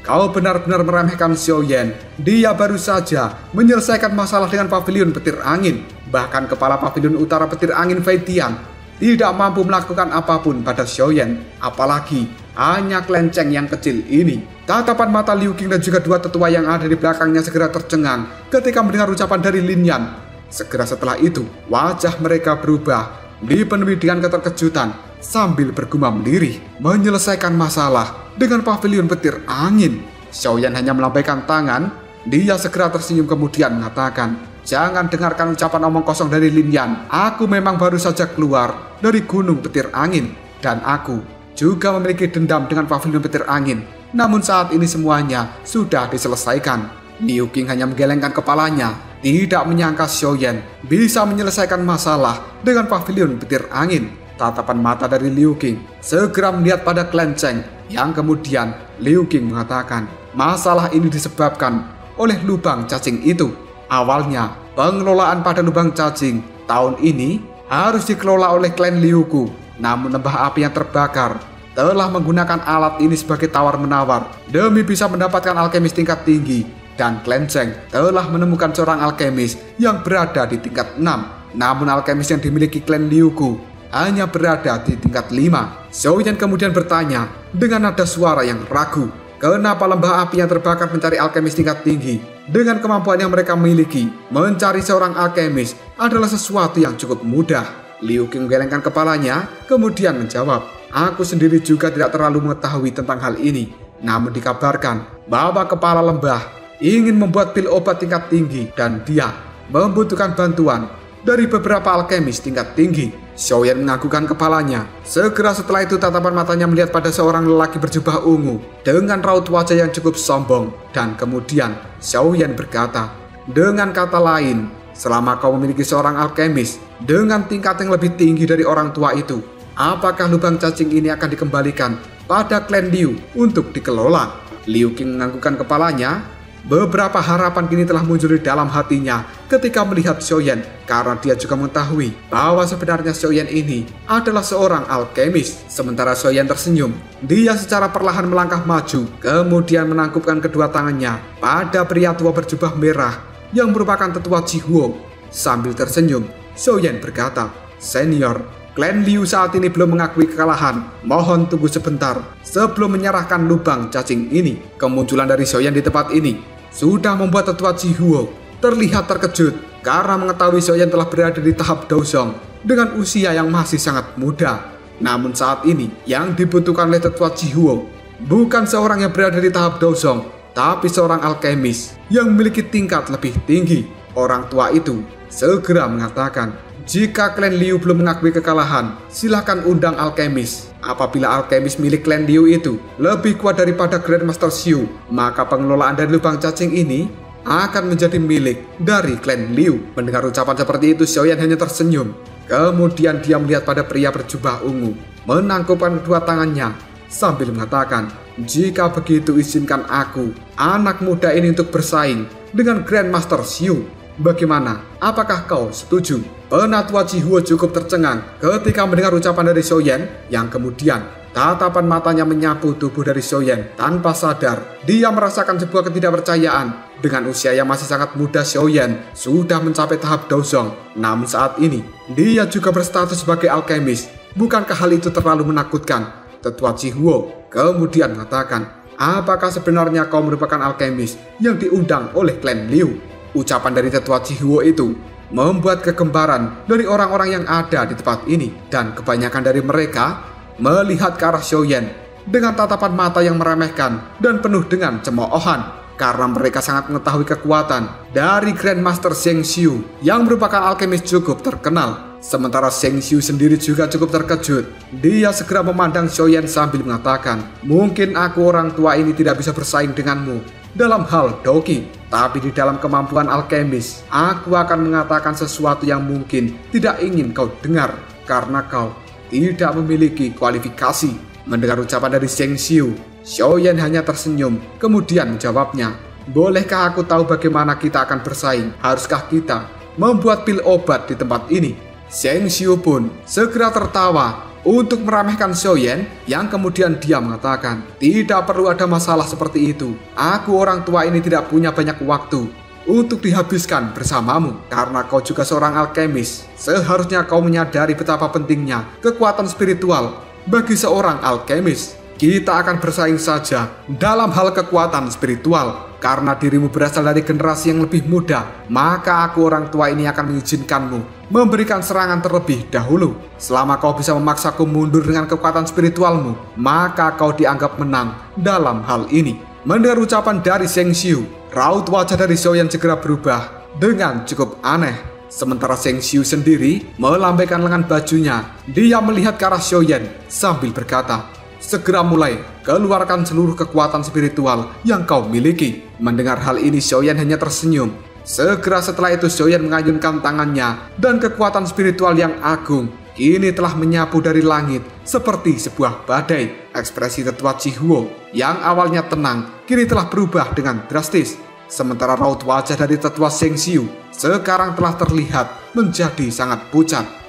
kau benar-benar meremehkan Xiaoyan. Dia baru saja menyelesaikan masalah dengan pavilion petir angin. Bahkan kepala pavilion utara petir angin Fei Tian tidak mampu melakukan apapun pada Xiaoyan, apalagi hanya klan Cheng yang kecil ini." Tatapan mata Liu Qing dan juga dua tetua yang ada di belakangnya segera tercengang ketika mendengar ucapan dari Lin Yan. Segera setelah itu, wajah mereka berubah, dipenuhi dengan keterkejutan sambil bergumam lirih. Menyelesaikan masalah dengan pavilion petir angin. Xiaoyan hanya melambaikan tangan. Dia segera tersenyum kemudian mengatakan, "Jangan dengarkan ucapan omong kosong dari Lin Yan. Aku memang baru saja keluar dari gunung petir angin, dan aku juga memiliki dendam dengan pavilion petir angin. Namun saat ini semuanya sudah diselesaikan." Liu Qing hanya menggelengkan kepalanya, tidak menyangka Xiaoyan bisa menyelesaikan masalah dengan pavilion petir angin. Tatapan mata dari Liu Qing segera melihat pada klan Cheng, yang kemudian Liu Qing mengatakan, "Masalah ini disebabkan oleh lubang cacing itu. Awalnya, pengelolaan pada lubang cacing tahun ini harus dikelola oleh klan Liuku. Namun lembah api yang terbakar telah menggunakan alat ini sebagai tawar-menawar demi bisa mendapatkan alkemis tingkat tinggi. Dan klan Cheng telah menemukan seorang alkemis yang berada di tingkat 6. Namun alkemis yang dimiliki klan Liuku hanya berada di tingkat 5. Xiaoyan kemudian bertanya dengan nada suara yang ragu, "Kenapa lembah api yang terbakar mencari alkemis tingkat tinggi? Dengan kemampuan yang mereka miliki, mencari seorang alkemis adalah sesuatu yang cukup mudah." Liu Qing menggelengkan kepalanya, kemudian menjawab, "Aku sendiri juga tidak terlalu mengetahui tentang hal ini. Namun dikabarkan bahwa kepala lembah ingin membuat pil obat tingkat tinggi dan dia membutuhkan bantuan dari beberapa alkemis tingkat tinggi." Xiaoyan menganggukkan kepalanya. Segera setelah itu tatapan matanya melihat pada seorang lelaki berjubah ungu dengan raut wajah yang cukup sombong. Dan kemudian Xiaoyan berkata, "Dengan kata lain, selama kau memiliki seorang alkemis dengan tingkat yang lebih tinggi dari orang tua itu, apakah lubang cacing ini akan dikembalikan pada klan Liu untuk dikelola? Liu Qing menganggukkan kepalanya. Beberapa harapan kini telah muncul di dalam hatinya ketika melihat Xiaoyan, karena dia juga mengetahui bahwa sebenarnya Xiaoyan ini adalah seorang alkemis. Sementara Xiaoyan tersenyum, dia secara perlahan melangkah maju, kemudian menangkupkan kedua tangannya pada pria tua berjubah merah yang merupakan tetua Jihuo. Sambil tersenyum, Xiaoyan berkata, "Senior, klan Liu saat ini belum mengakui kekalahan. Mohon tunggu sebentar sebelum menyerahkan lubang cacing ini." Kemunculan dari Xiaoyan di tempat ini sudah membuat tetua Jihuo terlihat terkejut karena mengetahui Xiaoyan telah berada di tahap Daozong dengan usia yang masih sangat muda. Namun saat ini yang dibutuhkan oleh tetua Jihuo bukan seorang yang berada di tahap Daozong, tapi seorang alkemis yang memiliki tingkat lebih tinggi. Orang tua itu segera mengatakan, "Jika klan Liu belum mengakui kekalahan, silakan undang alkemis. Apabila alkemis milik klan Liu itu lebih kuat daripada Grandmaster Xiu, maka pengelolaan dari lubang cacing ini akan menjadi milik dari klan Liu." Mendengar ucapan seperti itu, Xiaoyan hanya tersenyum. Kemudian dia melihat pada pria berjubah ungu, menangkupkan kedua tangannya sambil mengatakan, "Jika begitu izinkan aku, anak muda ini untuk bersaing dengan Grandmaster Xiu. Bagaimana? Apakah kau setuju?" Penatua Jihuo cukup tercengang ketika mendengar ucapan dari Xiaoyan, yang kemudian tatapan matanya menyapu tubuh dari Xiaoyan tanpa sadar. Dia merasakan sebuah ketidakpercayaan. Dengan usia yang masih sangat muda, Xiaoyan sudah mencapai tahap Daozong. Namun saat ini, dia juga berstatus sebagai alkemis. Bukankah hal itu terlalu menakutkan? Tetua Jihuo kemudian mengatakan, "Apakah sebenarnya kau merupakan alkemis yang diundang oleh klan Liu?" Ucapan dari tetua Jihuo itu membuat kegembaran dari orang-orang yang ada di tempat ini, dan kebanyakan dari mereka melihat ke arah Xiaoyan dengan tatapan mata yang meremehkan dan penuh dengan cemoohan, karena mereka sangat mengetahui kekuatan dari Grandmaster Zheng Xiu yang merupakan alkemis cukup terkenal. Sementara Zheng Xiu sendiri juga cukup terkejut. Dia segera memandang Xiaoyan sambil mengatakan, "Mungkin aku orang tua ini tidak bisa bersaing denganmu dalam hal Doqi, tapi di dalam kemampuan alkemis, aku akan mengatakan sesuatu yang mungkin tidak ingin kau dengar, karena kau tidak memiliki kualifikasi." Mendengar ucapan dari Zheng Xiu, Xiaoyan hanya tersenyum, kemudian menjawabnya, "Bolehkah aku tahu bagaimana kita akan bersaing? Haruskah kita membuat pil obat di tempat ini?" Zheng Xiu pun segera tertawa untuk meremehkan Xiaoyan, yang kemudian dia mengatakan, "Tidak perlu ada masalah seperti itu. Aku orang tua ini tidak punya banyak waktu untuk dihabiskan bersamamu, karena kau juga seorang alkemis. Seharusnya kau menyadari betapa pentingnya kekuatan spiritual bagi seorang alkemis. Kita akan bersaing saja dalam hal kekuatan spiritual. Karena dirimu berasal dari generasi yang lebih muda, maka aku orang tua ini akan mengizinkanmu memberikan serangan terlebih dahulu. Selama kau bisa memaksaku mundur dengan kekuatan spiritualmu, maka kau dianggap menang dalam hal ini." Mendengar ucapan dari Zheng Xiu, raut wajah dari Xiaoyan segera berubah dengan cukup aneh. Sementara Zheng Xiu sendiri melambaikan lengan bajunya. Dia melihat ke arah Xiaoyan sambil berkata, "Segera mulai, keluarkan seluruh kekuatan spiritual yang kau miliki." Mendengar hal ini, Xiaoyan hanya tersenyum. Segera setelah itu, Xiaoyan mengayunkan tangannya, dan kekuatan spiritual yang agung kini telah menyapu dari langit seperti sebuah badai. Ekspresi tetua Jihuo yang awalnya tenang kini telah berubah dengan drastis. Sementara raut wajah dari tetua Zheng Xiu sekarang telah terlihat menjadi sangat pucat.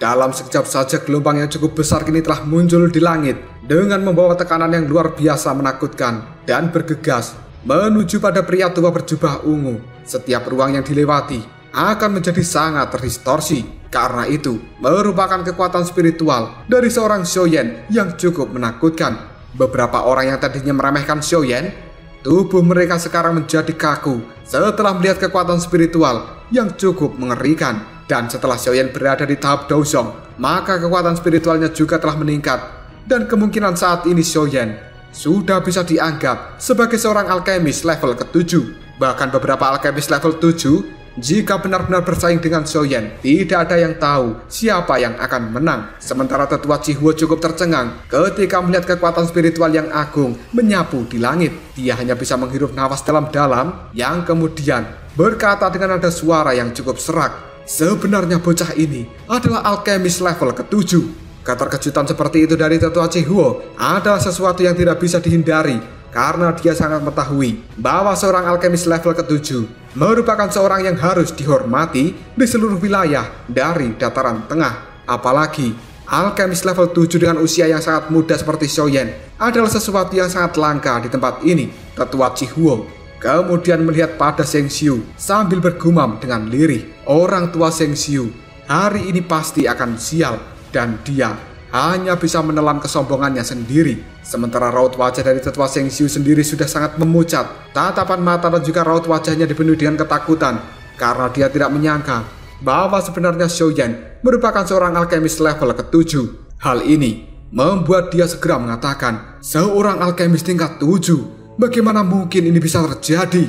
Dalam sekejap saja, gelombang yang cukup besar kini telah muncul di langit dengan membawa tekanan yang luar biasa menakutkan dan bergegas menuju pada pria tua berjubah ungu. Setiap ruang yang dilewati akan menjadi sangat terdistorsi. Karena itu, merupakan kekuatan spiritual dari seorang Xiaoyan yang cukup menakutkan. Beberapa orang yang tadinya meremehkan Xiaoyan, tubuh mereka sekarang menjadi kaku setelah melihat kekuatan spiritual yang cukup mengerikan. Dan setelah Xiaoyan berada di tahap Daozong, maka kekuatan spiritualnya juga telah meningkat. Dan kemungkinan saat ini Xiaoyan sudah bisa dianggap sebagai seorang alkemis level ke-7. Bahkan beberapa alkemis level 7 Jika benar-benar bersaing dengan Xiaoyan, tidak ada yang tahu siapa yang akan menang. Sementara tetua Chihuo cukup tercengang ketika melihat kekuatan spiritual yang agung menyapu di langit. Dia hanya bisa menghirup nafas dalam-dalam yang kemudian berkata dengan nada suara yang cukup serak, sebenarnya bocah ini adalah alkemis level ke-7. Keterkejutan seperti itu dari tetua Chihuo adalah sesuatu yang tidak bisa dihindari, karena dia sangat mengetahui bahwa seorang alkemis level ke-7 merupakan seorang yang harus dihormati di seluruh wilayah dari dataran tengah. Apalagi alkemis level 7 dengan usia yang sangat muda seperti Xiaoyan adalah sesuatu yang sangat langka di tempat ini. Tetua Chihuo kemudian melihat pada Zheng Xiu sambil bergumam dengan lirih, orang tua Zheng Xiu hari ini pasti akan sial, dan dia hanya bisa menelan kesombongannya sendiri. Sementara raut wajah dari tetua Zheng Xiu sendiri sudah sangat memucat. Tatapan mata dan juga raut wajahnya dipenuhi dengan ketakutan, karena dia tidak menyangka bahwa sebenarnya Xiaoyan merupakan seorang alkemis level ke-7. Hal ini membuat dia segera mengatakan, seorang alkemis tingkat 7, bagaimana mungkin ini bisa terjadi?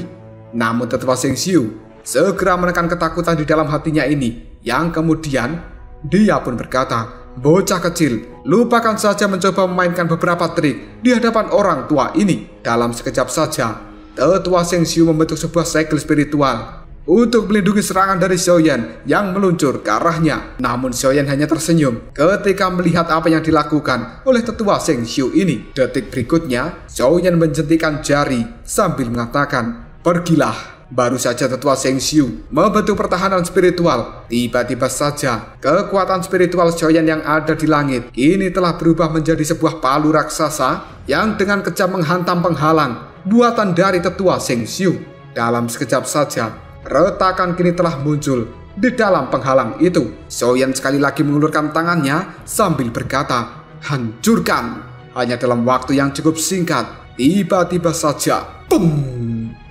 Namun tetua Zheng Xiu segera menekan ketakutan di dalam hatinya ini, yang kemudian dia pun berkata, bocah kecil, lupakan saja mencoba memainkan beberapa trik di hadapan orang tua ini. Dalam sekejap saja, tetua Zheng Xiu membentuk sebuah segel spiritual untuk melindungi serangan dari Xiaoyan yang meluncur ke arahnya. Namun Xiaoyan hanya tersenyum ketika melihat apa yang dilakukan oleh tetua Zheng Xiu ini. Detik berikutnya, Xiaoyan menjentikan jari sambil mengatakan, pergilah. Baru saja tetua Zheng Xiu membentuk pertahanan spiritual, tiba-tiba saja kekuatan spiritual Xiaoyan yang ada di langit kini telah berubah menjadi sebuah palu raksasa yang dengan kejam menghantam penghalang buatan dari tetua Zheng Xiu. Dalam sekejap saja, retakan kini telah muncul di dalam penghalang itu. Xiaoyan sekali lagi mengulurkan tangannya sambil berkata, hancurkan. Hanya dalam waktu yang cukup singkat, tiba-tiba saja, pum!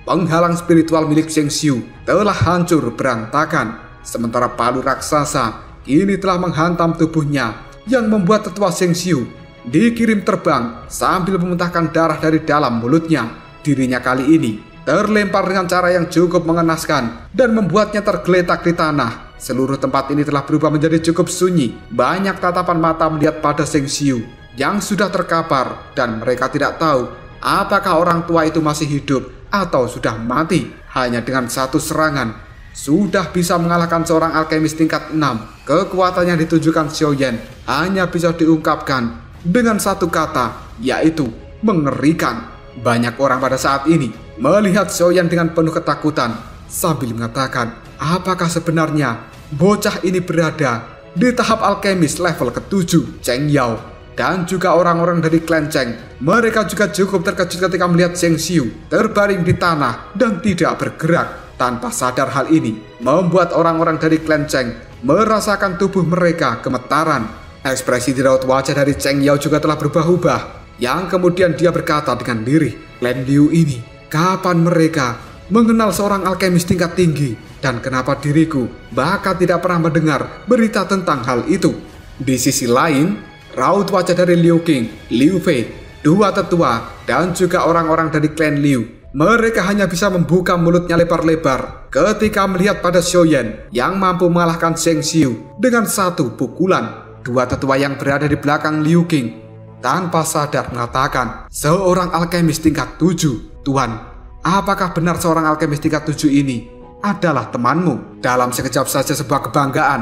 Penghalang spiritual milik Zheng Xiu telah hancur berantakan. Sementara palu raksasa kini telah menghantam tubuhnya, yang membuat tetua Zheng Xiu dikirim terbang sambil memuntahkan darah dari dalam mulutnya. Dirinya kali ini terlempar dengan cara yang cukup mengenaskan dan membuatnya tergeletak di tanah. Seluruh tempat ini telah berubah menjadi cukup sunyi. Banyak tatapan mata melihat pada Zheng Xiu yang sudah terkapar, dan mereka tidak tahu apakah orang tua itu masih hidup atau sudah mati. Hanya dengan satu serangan sudah bisa mengalahkan seorang alkemis tingkat 6. Kekuatan yang ditujukan Xiaoyan hanya bisa diungkapkan dengan satu kata, yaitu mengerikan. Banyak orang pada saat ini melihat Xiaoyan dengan penuh ketakutan sambil mengatakan, apakah sebenarnya bocah ini berada di tahap alkemis level ke-7? Cheng Yao dan juga orang-orang dari klan Cheng, mereka juga cukup terkejut ketika melihat Zheng Xiu terbaring di tanah dan tidak bergerak. Tanpa sadar hal ini membuat orang-orang dari klan Cheng merasakan tubuh mereka gemetaran. Ekspresi di raut wajah dari Cheng Yao juga telah berubah-ubah, yang kemudian dia berkata dengan lirih, klan Liu ini, kapan mereka mengenal seorang alkemis tingkat tinggi, dan kenapa diriku bahkan tidak pernah mendengar berita tentang hal itu? Di sisi lain, raut wajah dari Liu Qing, Liu Fei, dua tetua, dan juga orang-orang dari klan Liu, mereka hanya bisa membuka mulutnya lebar-lebar ketika melihat pada Xiaoyan yang mampu mengalahkan Zheng Xiu dengan satu pukulan. Dua tetua yang berada di belakang Liu Qing tanpa sadar mengatakan, seorang alkemis tingkat 7. Tuan, apakah benar seorang alkemis tingkat 7 ini adalah temanmu? Dalam sekejap saja sebuah kebanggaan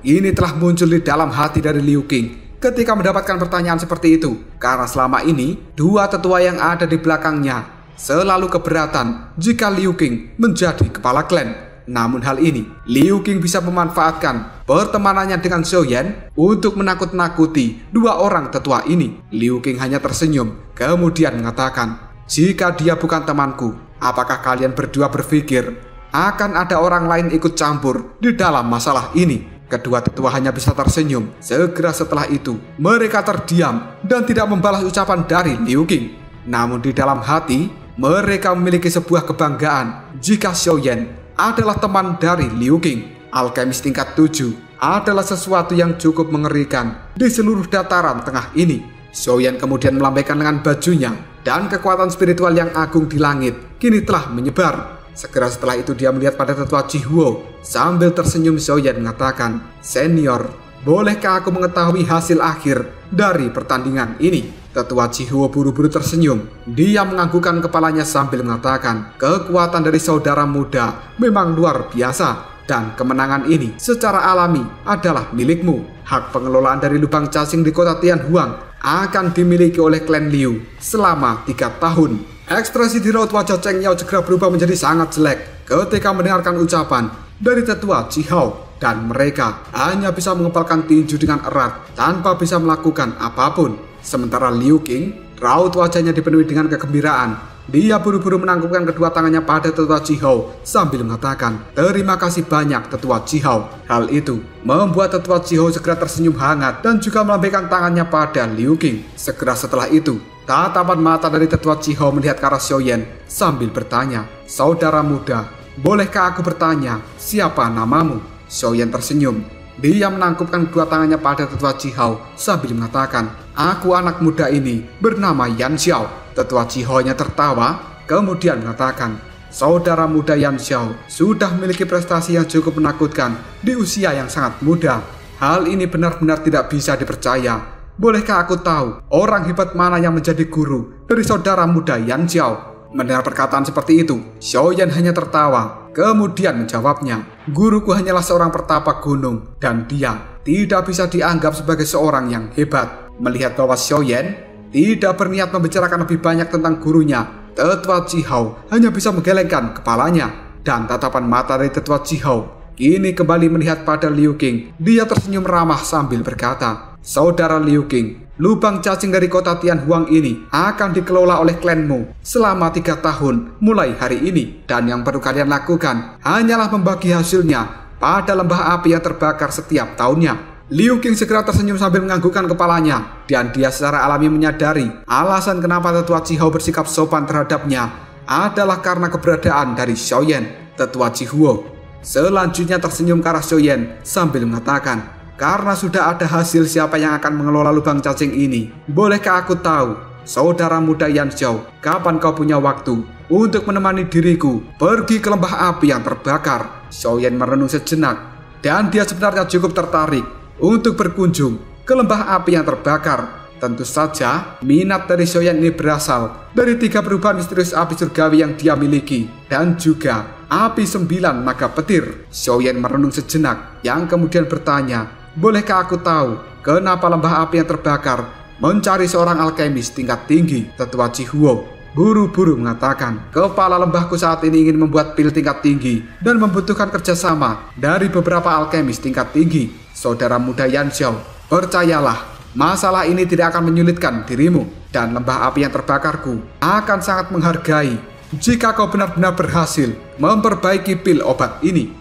ini telah muncul di dalam hati dari Liu Qing ketika mendapatkan pertanyaan seperti itu, karena selama ini dua tetua yang ada di belakangnya selalu keberatan jika Liu Qing menjadi kepala klan. Namun hal ini Liu Qing bisa memanfaatkan pertemanannya dengan Xiaoyan untuk menakut-nakuti dua orang tetua ini. Liu Qing hanya tersenyum kemudian mengatakan, jika dia bukan temanku, apakah kalian berdua berpikir akan ada orang lain ikut campur di dalam masalah ini? Kedua tetua hanya bisa tersenyum. Segera setelah itu, mereka terdiam dan tidak membalas ucapan dari Liu Qing. Namun di dalam hati, mereka memiliki sebuah kebanggaan jika Xiaoyan adalah teman dari Liu Qing. Alkemis tingkat 7 adalah sesuatu yang cukup mengerikan di seluruh dataran tengah ini. Xiaoyan kemudian melambaikan lengan bajunya, dan kekuatan spiritual yang agung di langit kini telah menyebar. Segera setelah itu dia melihat pada tetua Jihuo. Sambil tersenyum, Xiaoyan mengatakan, "Senior, bolehkah aku mengetahui hasil akhir dari pertandingan ini?" Tetua Jihuo buru-buru tersenyum. Dia menganggukkan kepalanya sambil mengatakan, "Kekuatan dari saudara muda memang luar biasa. Dan kemenangan ini secara alami adalah milikmu. Hak pengelolaan dari lubang cacing di kota Tianhuang akan dimiliki oleh klan Liu selama 3 tahun. Ekspresi di raut wajah Cheng Yao segera berubah menjadi sangat jelek ketika mendengarkan ucapan dari tetua Jihao. Dan mereka hanya bisa mengepalkan tinju dengan erat tanpa bisa melakukan apapun. Sementara Liu Qing, raut wajahnya dipenuhi dengan kegembiraan. Dia buru-buru menangkupkan kedua tangannya pada tetua Jihao sambil mengatakan, "Terima kasih banyak tetua Jihao." Hal itu membuat tetua Jihao segera tersenyum hangat dan juga melambaikan tangannya pada Liu Qing. Segera setelah itu, tatapan mata dari tetua Jihao melihat ke arah Xiaoyan sambil bertanya, "Saudara muda, bolehkah aku bertanya siapa namamu?" Xiaoyan tersenyum. Dia menangkupkan kedua tangannya pada tetua Jihao sambil mengatakan, "Aku anak muda ini bernama Yan Xiao." Tetua Jihao-nya tertawa, kemudian mengatakan, "Saudara muda Yan Xiao sudah memiliki prestasi yang cukup menakutkan di usia yang sangat muda. Hal ini benar-benar tidak bisa dipercaya. Bolehkah aku tahu orang hebat mana yang menjadi guru dari saudara muda Yan Xiao?" Mendengar perkataan seperti itu, Xiaoyan hanya tertawa. Kemudian menjawabnya, "Guruku hanyalah seorang pertapa gunung dan dia tidak bisa dianggap sebagai seorang yang hebat." Melihat bahwa Xiaoyan tidak berniat membicarakan lebih banyak tentang gurunya, tetua Jihao hanya bisa menggelengkan kepalanya. Dan tatapan mata dari tetua Jihao kini kembali melihat pada Liu Qing. Dia tersenyum ramah sambil berkata, "Saudara Liu Qing, lubang cacing dari kota Tianhuang ini akan dikelola oleh klanmu selama 3 tahun mulai hari ini. Dan yang perlu kalian lakukan hanyalah membagi hasilnya pada lembah api yang terbakar setiap tahunnya." Liu Qing segera tersenyum sambil menganggukkan kepalanya, dan dia secara alami menyadari alasan kenapa tetua Jihao bersikap sopan terhadapnya adalah karena keberadaan dari Xiaoyan, tetua Jihuo. Selanjutnya tersenyum ke arah Xiaoyan sambil mengatakan, "Karena sudah ada hasil siapa yang akan mengelola lubang cacing ini, bolehkah aku tahu, saudara muda Yan Xiao, kapan kau punya waktu untuk menemani diriku pergi ke lembah api yang terbakar?" Xiaoyan merenung sejenak, dan dia sebenarnya cukup tertarik untuk berkunjung ke lembah api yang terbakar. Tentu saja, minat dari Xiaoyan ini berasal dari 3 perubahan misterius api surgawi yang dia miliki, dan juga api 9 naga petir. Xiaoyan merenung sejenak, yang kemudian bertanya, "Bolehkah aku tahu kenapa lembah api yang terbakar mencari seorang alkemis tingkat tinggi?" Tetua Jihuo buru-buru mengatakan, "Kepala lembahku saat ini ingin membuat pil tingkat tinggi dan membutuhkan kerjasama dari beberapa alkemis tingkat tinggi. Saudara muda Yan Xiao, percayalah, masalah ini tidak akan menyulitkan dirimu, dan lembah api yang terbakarku akan sangat menghargai jika kau benar-benar berhasil memperbaiki pil obat ini."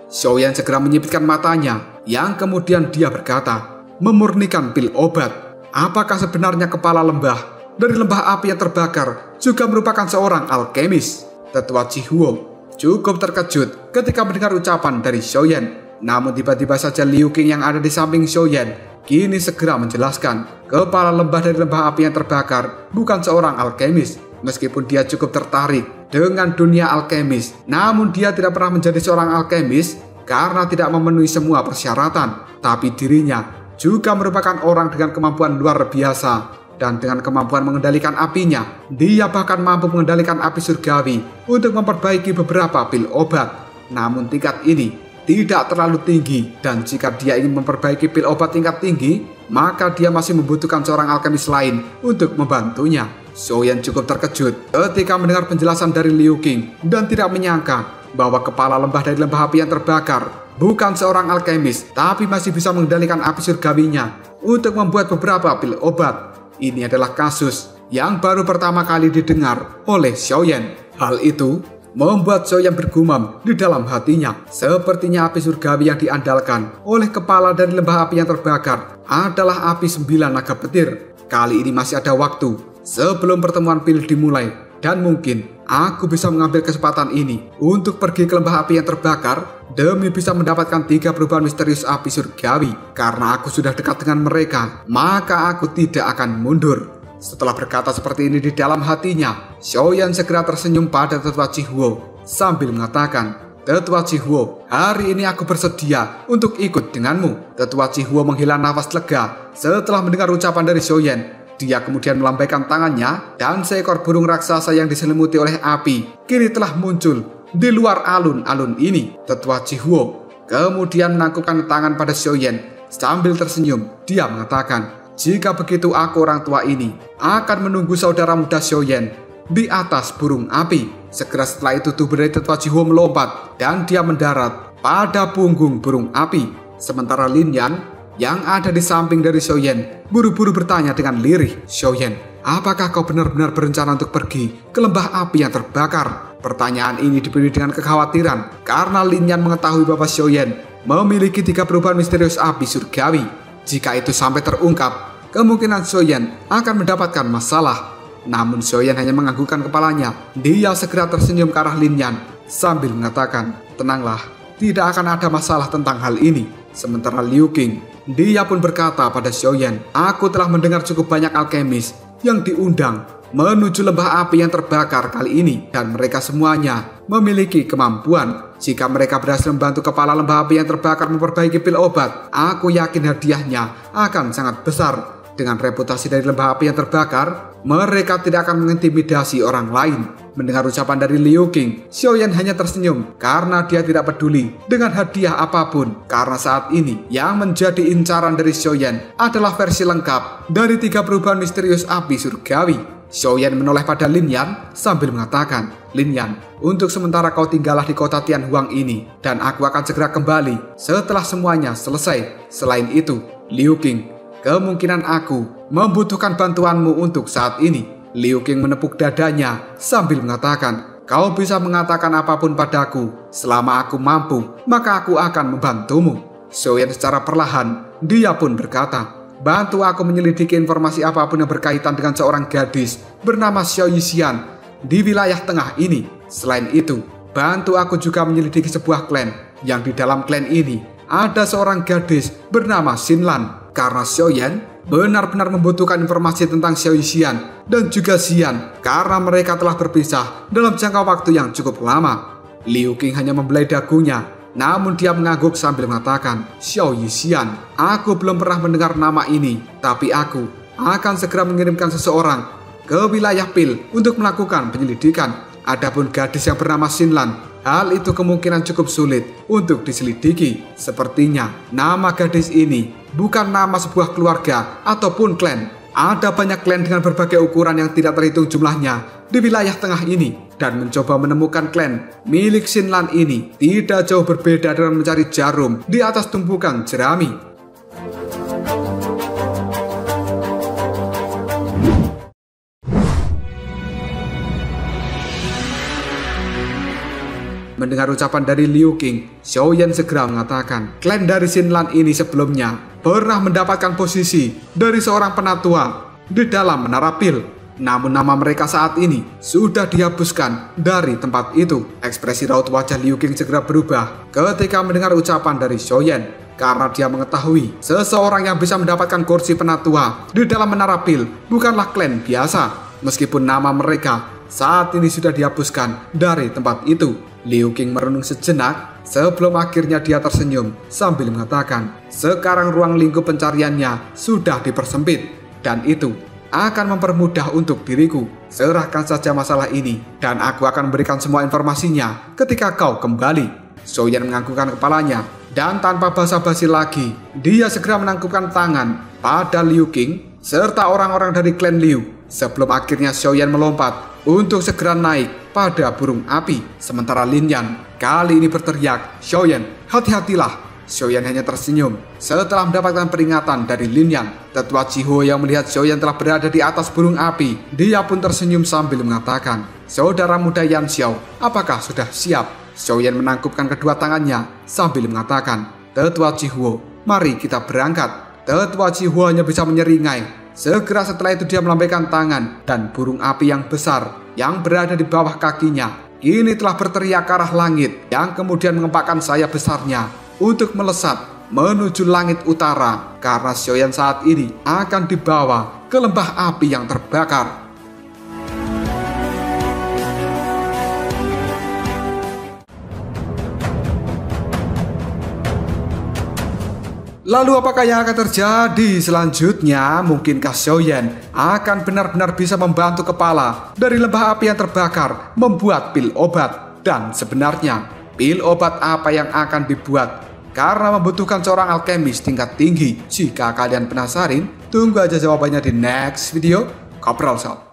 Xiaoyan segera menyipitkan matanya, yang kemudian dia berkata, "Memurnikan pil obat. Apakah sebenarnya kepala lembah dari lembah api yang terbakar juga merupakan seorang alkemis?" Tetua Jihuo cukup terkejut ketika mendengar ucapan dari Xiaoyan. Namun tiba-tiba saja Liu Qing yang ada di samping Xiaoyan kini segera menjelaskan, kepala lembah dari lembah api yang terbakar bukan seorang alkemis. Meskipun dia cukup tertarik dengan dunia alkemis, namun dia tidak pernah menjadi seorang alkemis karena tidak memenuhi semua persyaratan. Tapi dirinya juga merupakan orang dengan kemampuan luar biasa. Dan dengan kemampuan mengendalikan apinya, dia bahkan mampu mengendalikan api surgawi untuk memperbaiki beberapa pil obat. Namun tingkat ini tidak terlalu tinggi, dan jika dia ingin memperbaiki pil obat tingkat tinggi, maka dia masih membutuhkan seorang alkemis lain untuk membantunya. Xiaoyan cukup terkejut ketika mendengar penjelasan dari Liu Qing dan tidak menyangka bahwa kepala lembah dari lembah api yang terbakar bukan seorang alkemis, tapi masih bisa mengendalikan api surgawinya untuk membuat beberapa pil obat. Ini adalah kasus yang baru pertama kali didengar oleh Xiaoyan. Hal itu membuat Xiaoyan bergumam di dalam hatinya. Sepertinya api surgawi yang diandalkan oleh kepala dari lembah api yang terbakar adalah api 9 naga petir. Kali ini masih ada waktu sebelum pertemuan pil dimulai, dan mungkin aku bisa mengambil kesempatan ini untuk pergi ke lembah api yang terbakar demi bisa mendapatkan 3 perubahan misterius api surgawi. Karena aku sudah dekat dengan mereka, maka aku tidak akan mundur. Setelah berkata seperti ini di dalam hatinya, Xiaoyan segera tersenyum pada Tetua Cihuo sambil mengatakan, "Tetua Cihuo, hari ini aku bersedia untuk ikut denganmu." Tetua Cihuo menghela nafas lega setelah mendengar ucapan dari Xiaoyan. Dia kemudian melambaikan tangannya dan seekor burung raksasa yang diselimuti oleh api kini telah muncul di luar alun-alun ini. Tetua Cihuo kemudian menangkupkan tangan pada Xiaoyan sambil tersenyum. Dia mengatakan, "Jika begitu aku orang tua ini akan menunggu saudara muda Xiaoyan di atas burung api." Segera setelah itu tubuh dari Tetua Cihuo melompat dan dia mendarat pada punggung burung api. Sementara Lin Yan yang ada di samping dari Xiaoyan buru-buru bertanya dengan lirih, "Xiaoyan, apakah kau benar-benar berencana untuk pergi ke lembah api yang terbakar?" Pertanyaan ini dipenuhi dengan kekhawatiran karena Lin Yan mengetahui bahwa Xiaoyan memiliki 3 perubahan misterius api surgawi. Jika itu sampai terungkap, kemungkinan Xiaoyan akan mendapatkan masalah. Namun Xiaoyan hanya menganggukkan kepalanya. Dia segera tersenyum ke arah Lin Yan sambil mengatakan, "Tenanglah, tidak akan ada masalah tentang hal ini." Sementara Liu Qing, dia pun berkata pada Xiaoyan, "Aku telah mendengar cukup banyak alkemis yang diundang menuju lembah api yang terbakar kali ini, dan mereka semuanya memiliki kemampuan. Jika mereka berhasil membantu kepala lembah api yang terbakar memperbaiki pil obat, aku yakin hadiahnya akan sangat besar. Dengan reputasi dari lembah api yang terbakar, mereka tidak akan mengintimidasi orang lain." Mendengar ucapan dari Liu Qing, Xiaoyan hanya tersenyum karena dia tidak peduli dengan hadiah apapun. Karena saat ini yang menjadi incaran dari Xiaoyan adalah versi lengkap dari 3 perubahan misterius api surgawi. Xiaoyan menoleh pada Lin Yan sambil mengatakan, "Lin Yan, untuk sementara kau tinggallah di kota Tianhuang ini, dan aku akan segera kembali setelah semuanya selesai. Selain itu, Liu Qing, kemungkinan aku membutuhkan bantuanmu untuk saat ini." Liu Qing menepuk dadanya sambil mengatakan, "Kau bisa mengatakan apapun padaku. Selama aku mampu, maka aku akan membantumu." Xiaoyan secara perlahan, dia pun berkata, "Bantu aku menyelidiki informasi apapun yang berkaitan dengan seorang gadis bernama Xiao Yixian di wilayah tengah ini. Selain itu, bantu aku juga menyelidiki sebuah klan yang di dalam klan ini ada seorang gadis bernama Xinlan." Karena Xiaoyan benar-benar membutuhkan informasi tentang Xiao Yixian dan juga Xian karena mereka telah berpisah dalam jangka waktu yang cukup lama. Liu Qing hanya membelai dagunya, namun dia mengangguk sambil mengatakan, "Xiao Yixian, aku belum pernah mendengar nama ini, tapi aku akan segera mengirimkan seseorang ke wilayah Pil untuk melakukan penyelidikan. Adapun gadis yang bernama Xinlan, hal itu kemungkinan cukup sulit untuk diselidiki. Sepertinya nama gadis ini bukan nama sebuah keluarga ataupun klan. Ada banyak klan dengan berbagai ukuran yang tidak terhitung jumlahnya di wilayah tengah ini, dan mencoba menemukan klan milik Xinlan ini tidak jauh berbeda dengan mencari jarum di atas tumpukan jerami." Mendengar ucapan dari Liu Qing, Xiaoyan segera mengatakan, klan dari Xinlan ini sebelumnya pernah mendapatkan posisi dari seorang penatua di dalam menara Pil. Namun nama mereka saat ini sudah dihapuskan dari tempat itu. Ekspresi raut wajah Liu Qing segera berubah ketika mendengar ucapan dari Xiaoyan, karena dia mengetahui seseorang yang bisa mendapatkan kursi penatua di dalam menara Pil bukanlah klan biasa, meskipun nama mereka saat ini sudah dihapuskan dari tempat itu. Liu Qing merenung sejenak sebelum akhirnya dia tersenyum sambil mengatakan, "Sekarang ruang lingkup pencariannya sudah dipersempit, dan itu akan mempermudah untuk diriku. Serahkan saja masalah ini dan aku akan memberikan semua informasinya ketika kau kembali." Xiaoyan menganggukkan kepalanya dan tanpa basa-basi lagi, dia segera menangkupkan tangan pada Liu Qing serta orang-orang dari klan Liu sebelum akhirnya Xiaoyan melompat untuk segera naik pada burung api. Sementara Lin Yan kali ini berteriak, "Xiaoyan, hati-hatilah." Xiaoyan hanya tersenyum setelah mendapatkan peringatan dari Lin Yan. Tetua Cihuo yang melihat Xiaoyan telah berada di atas burung api, dia pun tersenyum sambil mengatakan, "Saudara muda Yan Xiao, apakah sudah siap?" Xiaoyan menangkupkan kedua tangannya sambil mengatakan, "Tetua Cihuo, mari kita berangkat." Tetua Cihuo hanya bisa menyeringai. Segera setelah itu dia melambaikan tangan dan burung api yang besar yang berada di bawah kakinya kini telah berteriak ke arah langit yang kemudian mengepakkan sayap besarnya untuk melesat menuju langit utara karena Xiaoyan saat ini akan dibawa ke lembah api yang terbakar. Lalu apakah yang akan terjadi selanjutnya? Mungkinkah Xiaoyan akan benar-benar bisa membantu kepala dari lembah api yang terbakar membuat pil obat? Dan sebenarnya pil obat apa yang akan dibuat? Karena membutuhkan seorang alkemis tingkat tinggi. Jika kalian penasaran, tunggu aja jawabannya di next video. Kopral Sal.